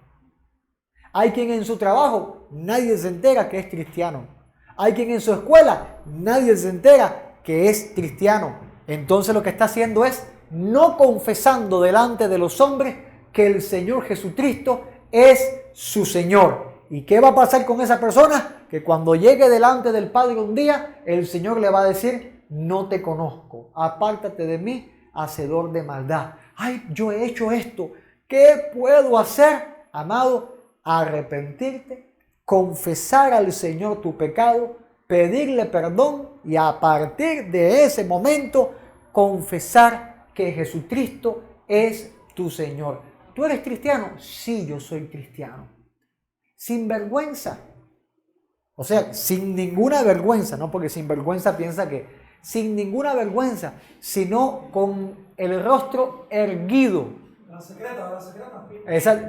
S1: Hay quien en su trabajo nadie se entera que es cristiano. Hay quien en su escuela nadie se entera que es cristiano. Entonces lo que está haciendo es no confesando delante de los hombres que el Señor Jesucristo es su Señor. ¿Y qué va a pasar con esa persona? Que cuando llegue delante del Padre un día, el Señor le va a decir, no te conozco, apártate de mí, hacedor de maldad. Ay, yo he hecho esto, ¿qué puedo hacer? Amado, arrepentirte, confesar al Señor tu pecado, pedirle perdón y a partir de ese momento confesar que Jesucristo es tu Señor. ¿Tú eres cristiano? Sí, yo soy cristiano. Sin vergüenza. O sea, sin ninguna vergüenza, no porque sin vergüenza piensa que sin ninguna vergüenza, sino con el rostro erguido.
S2: La secreta.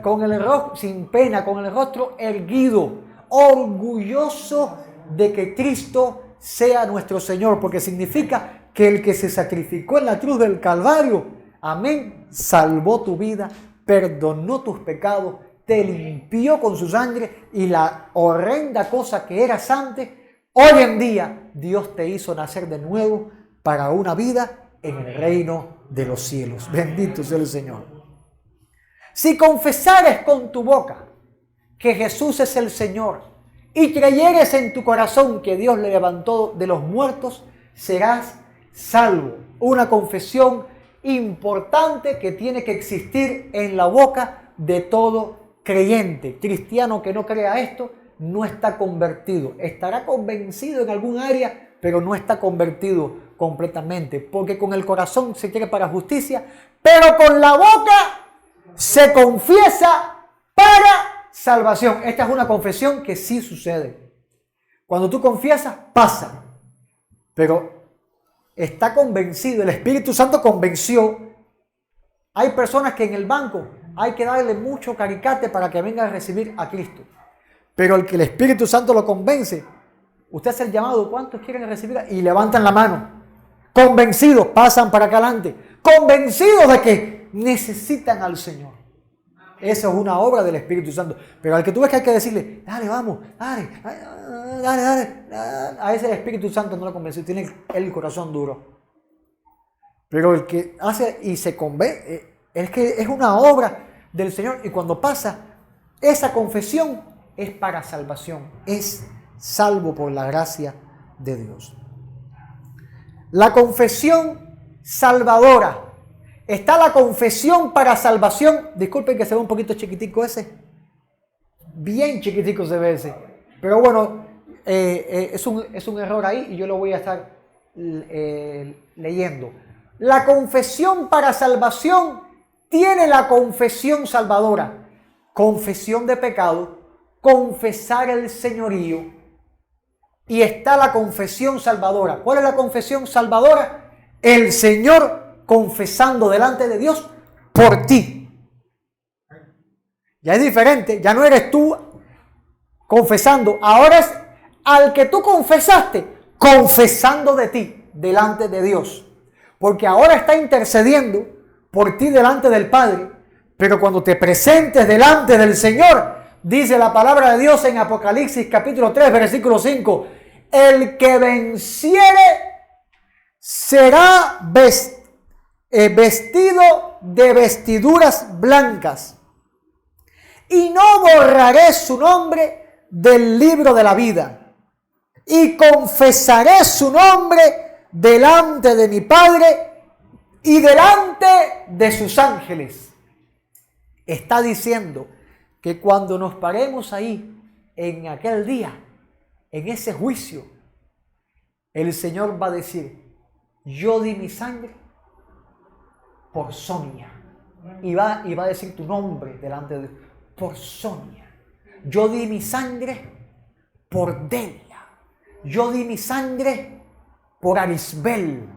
S1: Con el rostro, sin pena, con el rostro erguido, orgulloso de que Cristo sea nuestro Señor, porque significa que el que se sacrificó en la cruz del Calvario, amén, salvó tu vida, perdonó tus pecados, te limpió con su sangre y la horrenda cosa que eras antes, hoy en día Dios te hizo nacer de nuevo para una vida en el reino de los cielos. Bendito sea el Señor. Si confesares con tu boca que Jesús es el Señor y creyeres en tu corazón que Dios le levantó de los muertos, serás salvo. Una confesión importante que tiene que existir en la boca de todo creyente. Cristiano que no crea esto no está convertido. Estará convencido en algún área, pero no está convertido completamente, porque con el corazón se quiere para justicia, pero con la boca se confiesa para salvación. Esta es una confesión que sí sucede. Cuando tú confiesas, pasa. Pero está convencido, el Espíritu Santo convenció. Hay personas que en el banco hay que darle mucho caricate para que vengan a recibir a Cristo. Pero el que el Espíritu Santo lo convence, usted hace el llamado, ¿cuántos quieren recibir? Y levantan la mano. Convencidos, pasan para acá adelante. Convencidos de que necesitan al Señor. Eso es una obra del Espíritu Santo. Pero al que tú ves que hay que decirle, dale, vamos, dale. A ese Espíritu Santo no lo convence, tiene el corazón duro. Pero el que hace y se convence, es que es una obra del Señor. Y cuando pasa, esa confesión es para salvación. Es salvo por la gracia de Dios. La confesión salvadora. Está la confesión para salvación. Disculpen que se ve un poquito chiquitico ese. Bien chiquitico se ve ese. Pero bueno, es un error ahí y yo lo voy a estar leyendo. La confesión para salvación tiene la confesión salvadora. Confesión de pecado, confesar el señorío. Y está la confesión salvadora. ¿Cuál es la confesión salvadora? El Señor confesando delante de Dios por ti. Ya es diferente, ya no eres tú confesando, ahora es al que tú confesaste, confesando de ti delante de Dios. Porque ahora está intercediendo por ti delante del Padre, pero cuando te presentes delante del Señor, dice la palabra de Dios en Apocalipsis capítulo 3, versículo 5, el que venciere será vestido de vestiduras blancas, y no borraré su nombre del libro de la vida, y confesaré su nombre delante de mi Padre y delante de sus ángeles. Está diciendo que cuando nos paremos ahí, en aquel día, en ese juicio, el Señor va a decir, yo di mi sangre por Sonia. Y va a decir tu nombre delante de Dios. Por Sonia. Yo di mi sangre por Delia. Yo di mi sangre por Arisbel.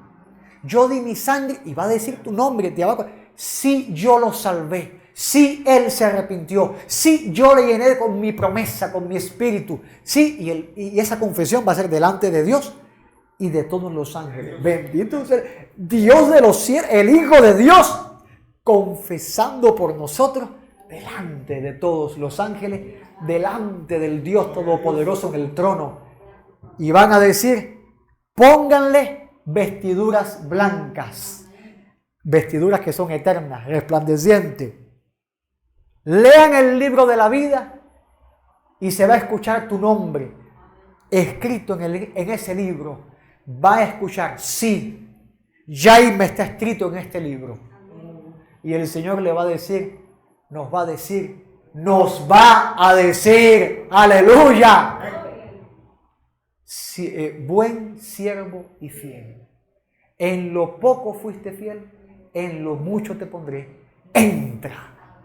S1: Yo di mi sangre. Y va a decir tu nombre de abajo. Sí, yo lo salvé. Sí, él se arrepintió. Sí, yo le llené con mi promesa, con mi espíritu. Sí, y esa confesión va a ser delante de Dios y de todos los ángeles. Bendito sea Dios de los cielos, el Hijo de Dios, confesando por nosotros delante de todos los ángeles, delante del Dios Todopoderoso en el trono. Y van a decir, pónganle vestiduras blancas, vestiduras que son eternas, resplandecientes. Lean el libro de la vida y se va a escuchar tu nombre escrito en ese libro. Va a escuchar, sí, Jaime está escrito en este libro. Y el Señor le va a decir, nos va a decir, aleluya, buen siervo y fiel. En lo poco fuiste fiel, en lo mucho te pondré.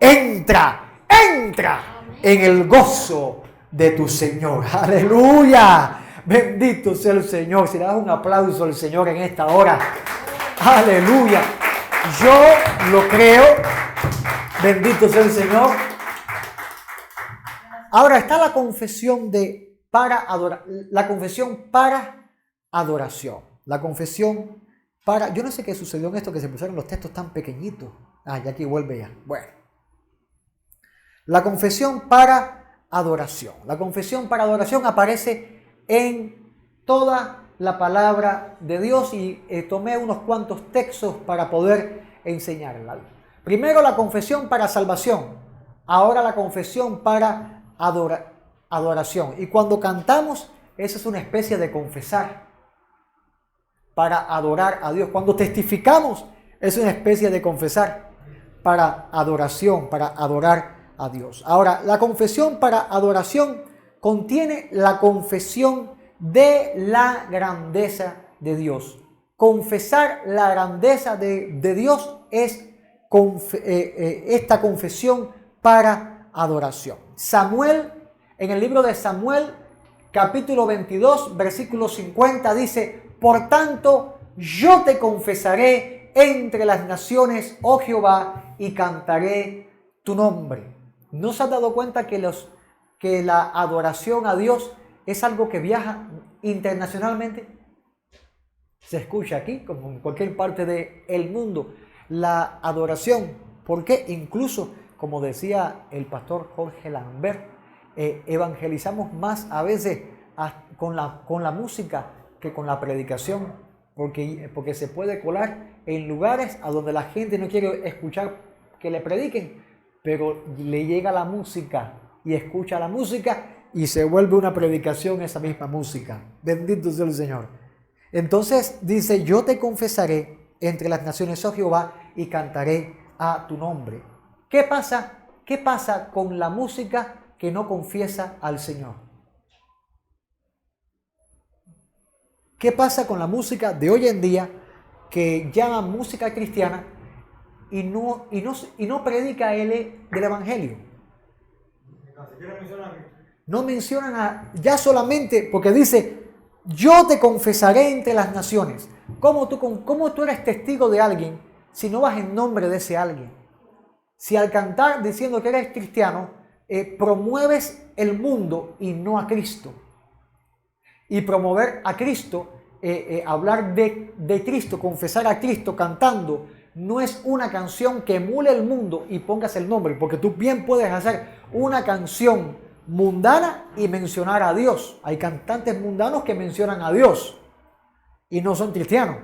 S1: Entra en el gozo de tu Señor. Aleluya. Bendito sea el Señor. Si le das un aplauso al Señor en esta hora. Aleluya. Yo lo creo. Bendito sea el Señor. Ahora está la confesión de la confesión para adoración. La confesión para... Yo no sé qué sucedió en esto, que se pusieron los textos tan pequeñitos. Ah, ya aquí vuelve ya. Bueno. La confesión para adoración. La confesión para adoración aparece en toda la palabra de Dios y tomé unos cuantos textos para poder enseñarla. Primero la confesión para salvación. Ahora la confesión para adoración. Y cuando cantamos, eso es una especie de confesar para adorar a Dios. Cuando testificamos, es una especie de confesar para adoración, para adorar a Dios. Ahora, la confesión para adoración contiene la confesión de la grandeza de Dios. Confesar la grandeza de Dios es esta confesión para adoración. Samuel, en el libro de Samuel, capítulo 22, versículo 50, dice: por tanto, yo te confesaré entre las naciones, oh Jehová, y cantaré tu nombre. ¿No se han dado cuenta que la adoración a Dios es algo que viaja internacionalmente? Se escucha aquí, como en cualquier parte del mundo, la adoración. Porque incluso, como decía el pastor Jorge Lambert, evangelizamos más a veces con la música que con la predicación, porque se puede colar en lugares a donde la gente no quiere escuchar que le prediquen, pero le llega la música y escucha la música y se vuelve una predicación esa misma música. Bendito sea el Señor. Entonces dice: yo te confesaré entre las naciones, oh Jehová, y cantaré a tu nombre. ¿Qué pasa? ¿Qué pasa con la música que no confiesa al Señor? ¿Qué pasa con la música de hoy en día que llama música cristiana y no predica del Evangelio? No mencionan ya solamente porque dice: yo te confesaré entre las naciones. ¿Cómo tú eres testigo de alguien si no vas en nombre de ese alguien? Si al cantar diciendo que eres cristiano, promueves el mundo y no a Cristo. Y promover a Cristo, hablar de Cristo, confesar a Cristo cantando, no es una canción que emule el mundo y pongas el nombre, porque tú bien puedes hacer una canción mundana y mencionar a Dios. Hay cantantes mundanos que mencionan a Dios y no son cristianos.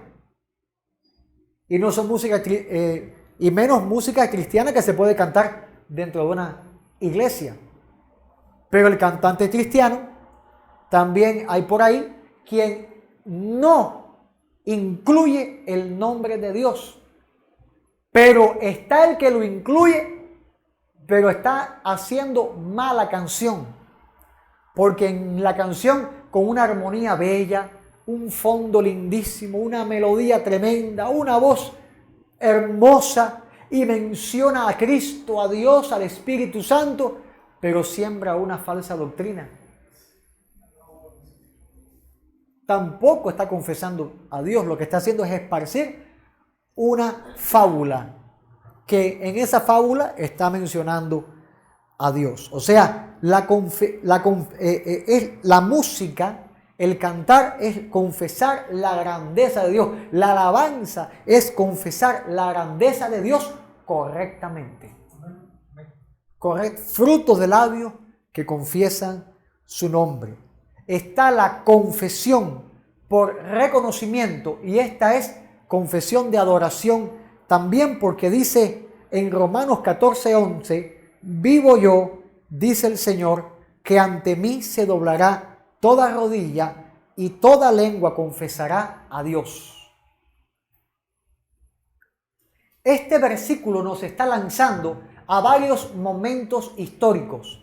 S1: Y no son música, y menos música cristiana que se puede cantar dentro de una iglesia. Pero el cantante cristiano, también hay por ahí quien no incluye el nombre de Dios. Pero está el que lo incluye, pero está haciendo mala canción. Porque en la canción, con una armonía bella, un fondo lindísimo, una melodía tremenda, una voz hermosa, y menciona a Cristo, a Dios, al Espíritu Santo, pero siembra una falsa doctrina. Tampoco está confesando a Dios, lo que está haciendo es esparcir una fábula, que en esa fábula está mencionando a Dios. O sea, la música, el cantar es confesar la grandeza de Dios. La alabanza es confesar la grandeza de Dios correctamente. Frutos de labios que confiesan su nombre. Está la confesión por reconocimiento, y esta es confesión de adoración también, porque dice en Romanos 14:11: vivo yo, dice el Señor, que ante mí se doblará toda rodilla y toda lengua confesará a Dios. Este versículo nos está lanzando a varios momentos históricos.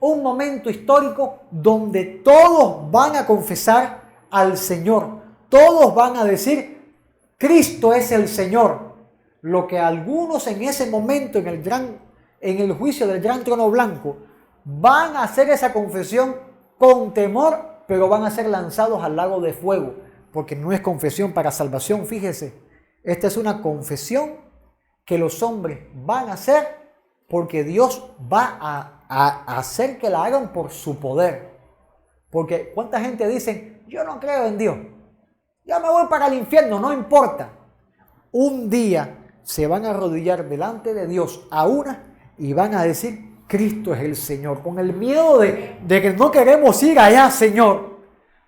S1: Un momento histórico donde todos van a confesar al Señor. Todos van a decir: Cristo es el Señor. Lo que algunos en ese momento, en el juicio del gran trono blanco, van a hacer esa confesión con temor, pero van a ser lanzados al lago de fuego, porque no es confesión para salvación. Fíjese, esta es una confesión que los hombres van a hacer porque Dios va a hacer que la hagan por su poder. Porque ¿cuánta gente dice, yo no creo en Dios, yo me voy para el infierno, no importa? Un día se van a arrodillar delante de Dios a una y van a decir, Cristo es el Señor. Con el miedo de que no queremos ir allá, Señor.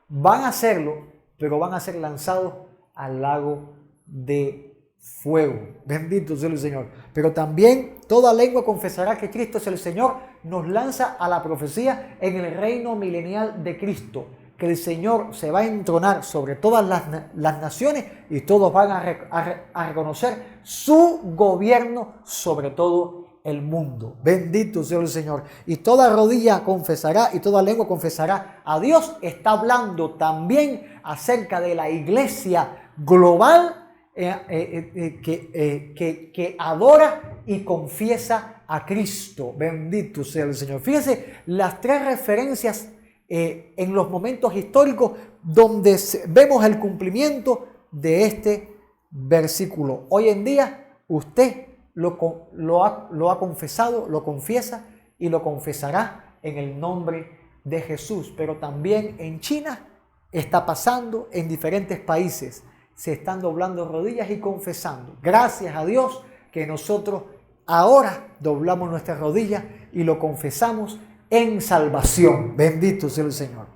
S1: Van a hacerlo, pero van a ser lanzados al lago de fuego. Bendito sea el Señor. Pero también toda lengua confesará que Cristo es el Señor. Nos lanza a la profecía en el reino milenial de Cristo, que el Señor se va a entronar sobre todas las naciones y todos van a reconocer su gobierno sobre todo el mundo. Bendito sea el Señor. Y toda rodilla confesará y toda lengua confesará a Dios. Está hablando también acerca de la iglesia global que adora y confiesa a Cristo. Bendito sea el Señor. Fíjense las tres referencias en los momentos históricos donde vemos el cumplimiento de este versículo. Hoy en día usted lo ha confesado, lo confiesa y lo confesará en el nombre de Jesús. Pero también en China está pasando, en diferentes países se están doblando rodillas y confesando. Gracias a Dios que nosotros ahora doblamos nuestras rodillas y lo confesamos en salvación. Bendito sea el Señor.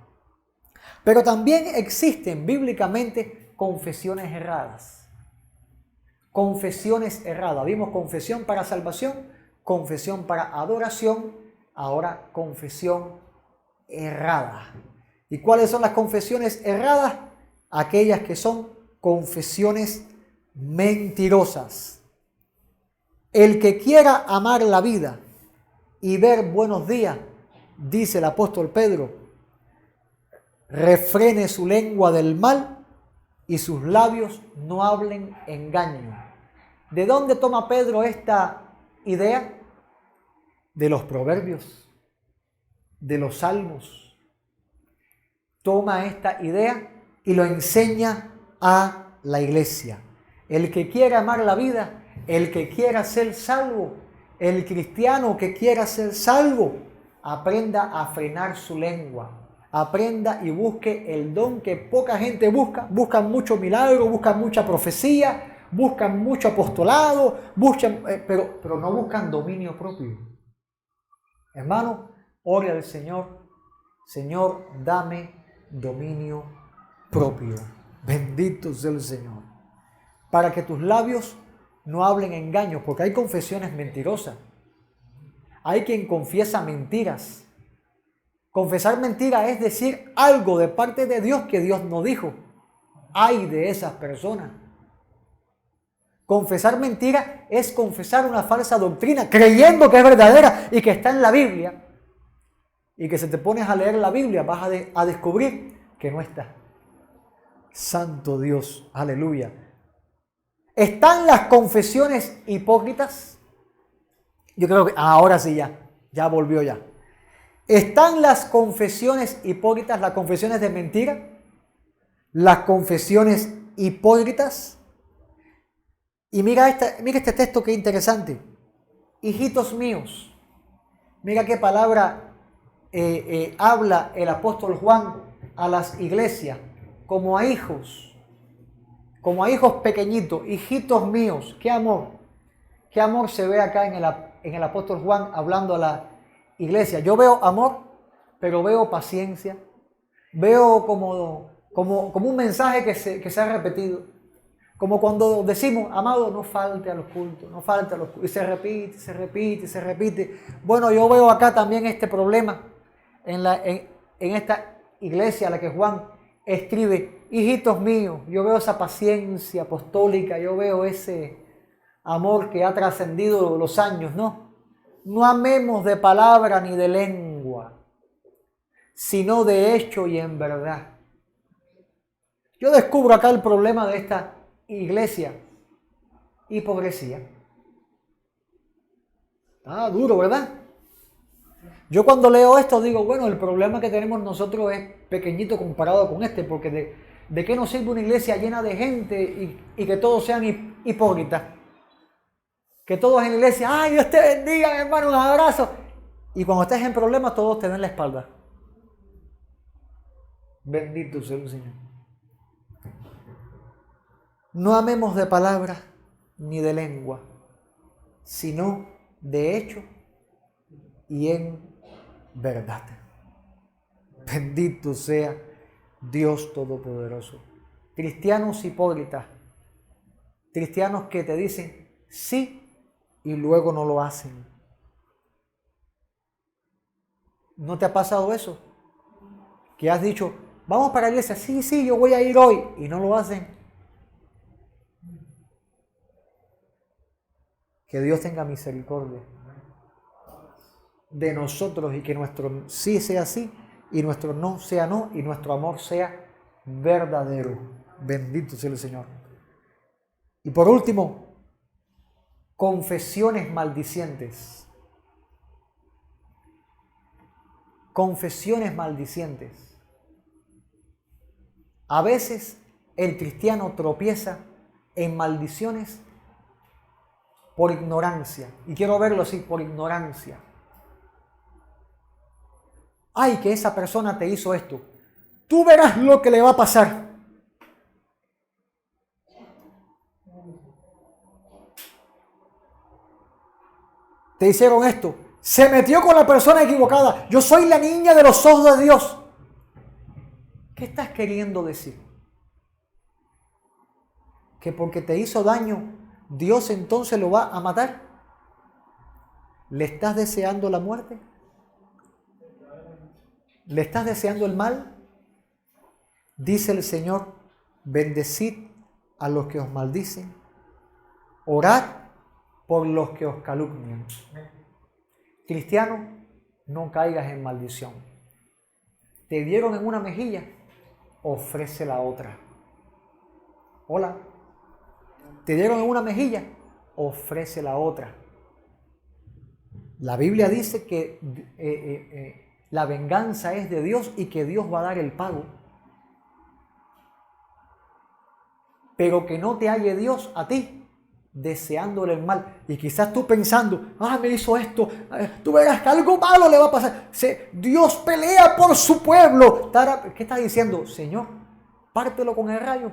S1: Pero también existen bíblicamente confesiones erradas. Confesiones erradas. Vimos confesión para salvación, confesión para adoración, ahora confesión errada. ¿Y cuáles son las confesiones erradas? Aquellas que son confesiones mentirosas. El que quiera amar la vida y ver buenos días, dice el apóstol Pedro, refrene su lengua del mal y sus labios no hablen engaño. ¿De dónde toma Pedro esta idea? De los proverbios, de los salmos. Toma esta idea y lo enseña a la iglesia. El que quiera amar la vida, el que quiera ser salvo, el cristiano que quiera ser salvo, aprenda a frenar su lengua. Aprenda y busque el don que poca gente busca. Buscan mucho milagro, buscan mucha profecía, buscan mucho apostolado, pero no buscan dominio propio. Hermano, ore al Señor. Señor, dame dominio propio. Bendito sea el Señor. Para que tus labios no hablen engaños, porque hay confesiones mentirosas. Hay quien confiesa mentiras. Confesar mentira es decir algo de parte de Dios que Dios no dijo. Ay de esas personas. Confesar mentira es confesar una falsa doctrina, creyendo que es verdadera y que está en la Biblia. Y que si te pones a leer la Biblia vas a descubrir que no está. Santo Dios, aleluya. ¿Están las confesiones hipócritas? Yo creo que ahora sí ya volvió ya. ¿Están las confesiones hipócritas, las confesiones de mentira? Las confesiones hipócritas. Y mira este texto que interesante. Hijitos míos. Mira qué palabra habla el apóstol Juan a las iglesias, como a hijos pequeñitos, hijitos míos. Qué amor se ve acá en el apóstol Juan hablando a la iglesia. Yo veo amor, pero veo paciencia, veo como un mensaje que se ha repetido, como cuando decimos, amado, no falte a los cultos, no falte a los cultos, y se repite. Bueno, yo veo acá también este problema en esta iglesia a la que Juan escribe, hijitos míos. Yo veo esa paciencia apostólica, yo veo ese amor que ha trascendido los años, ¿no? No amemos de palabra ni de lengua, sino de hecho y en verdad. Yo descubro acá el problema de esta iglesia: hipocresía. Duro, ¿verdad? Yo cuando leo esto digo, bueno, el problema que tenemos nosotros es pequeñito comparado con este, porque ¿de qué nos sirve una iglesia llena de gente y que todos sean hipócritas? Que todos en la iglesia, ¡ay, Dios te bendiga, mi hermano, un abrazo! Y cuando estés en problemas, todos te den la espalda. Bendito sea el Señor. No amemos de palabra ni de lengua, sino de hecho y en verdad. Bendito sea Dios Todopoderoso. Cristianos hipócritas, cristianos que te dicen sí y luego no lo hacen. ¿No te ha pasado eso? Que has dicho, vamos para la iglesia, sí, yo voy a ir hoy, y no lo hacen. Que Dios tenga misericordia de nosotros y que nuestro sí sea sí y nuestro no sea no y nuestro amor sea verdadero. Bendito sea el Señor. Y por último, confesiones maldicientes. Confesiones maldicientes. A veces el cristiano tropieza en maldiciones por ignorancia. Y quiero verlo así, por ignorancia. Ay, que esa persona te hizo esto. Tú verás lo que le va a pasar. Te hicieron esto. Se metió con la persona equivocada. Yo soy la niña de los ojos de Dios. ¿Qué estás queriendo decir? ¿Que porque te hizo daño, Dios entonces lo va a matar? ¿Le estás deseando la muerte? ¿Le estás deseando el mal? Dice el Señor, bendecid a los que os maldicen, orad por los que os calumnian. Cristiano, no caigas en maldición. Te dieron en una mejilla, ofrece la otra. Hola. Te dieron en una mejilla, ofrece la otra. La Biblia dice que la venganza es de Dios y que Dios va a dar el pago. Pero que no te halle Dios a ti deseándole el mal. Y quizás tú pensando, me hizo esto, tú verás que algo malo le va a pasar. Dios pelea por su pueblo. ¿Qué está diciendo? Señor, pártelo con el rayo.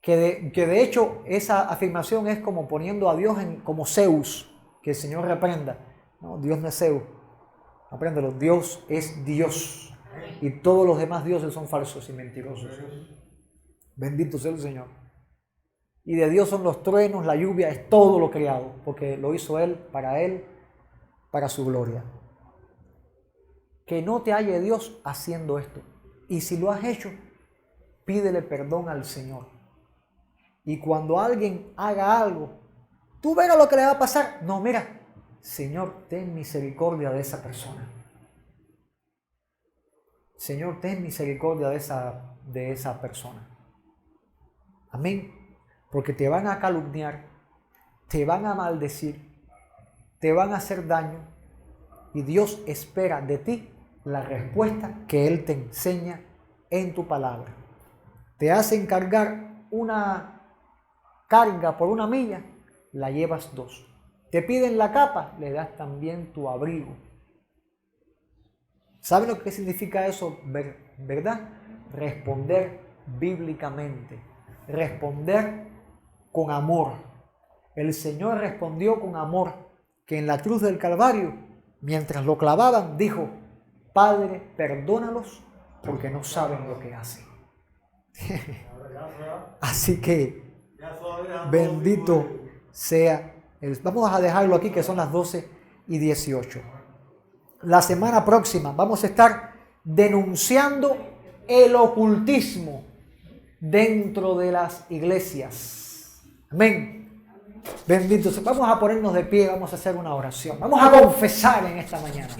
S1: Que de hecho esa afirmación es como poniendo a Dios como Zeus, que el Señor reprenda. No, Dios no es Zeus. Apréndelo, Dios es Dios. Y todos los demás dioses son falsos y mentirosos. Bendito sea el Señor. Y de Dios son los truenos, la lluvia, es todo lo creado, porque lo hizo Él, para su gloria. Que no te halle Dios haciendo esto. Y si lo has hecho, pídele perdón al Señor. Y cuando alguien haga algo, tú verás lo que le va a pasar. No, mira, Señor, ten misericordia de esa persona. Señor, ten misericordia de esa persona. Amén. Porque te van a calumniar, te van a maldecir, te van a hacer daño. Y Dios espera de ti la respuesta que Él te enseña en tu palabra. Te hacen cargar una carga por una milla, la llevas 2. Te piden la capa, le das también tu abrigo. ¿Saben lo que significa eso? ¿Verdad? Responder bíblicamente. Responder con amor. El Señor respondió con amor, que en la cruz del Calvario, mientras lo clavaban, dijo, Padre, perdónalos porque no saben lo que hacen. Así que bendito sea Él. Vamos a dejarlo aquí, que son las 12:18. La semana próxima vamos a estar denunciando el ocultismo dentro de las iglesias. Amén. Bendito sea. Vamos a ponernos de pie, vamos a hacer una oración. Vamos a confesar en esta mañana.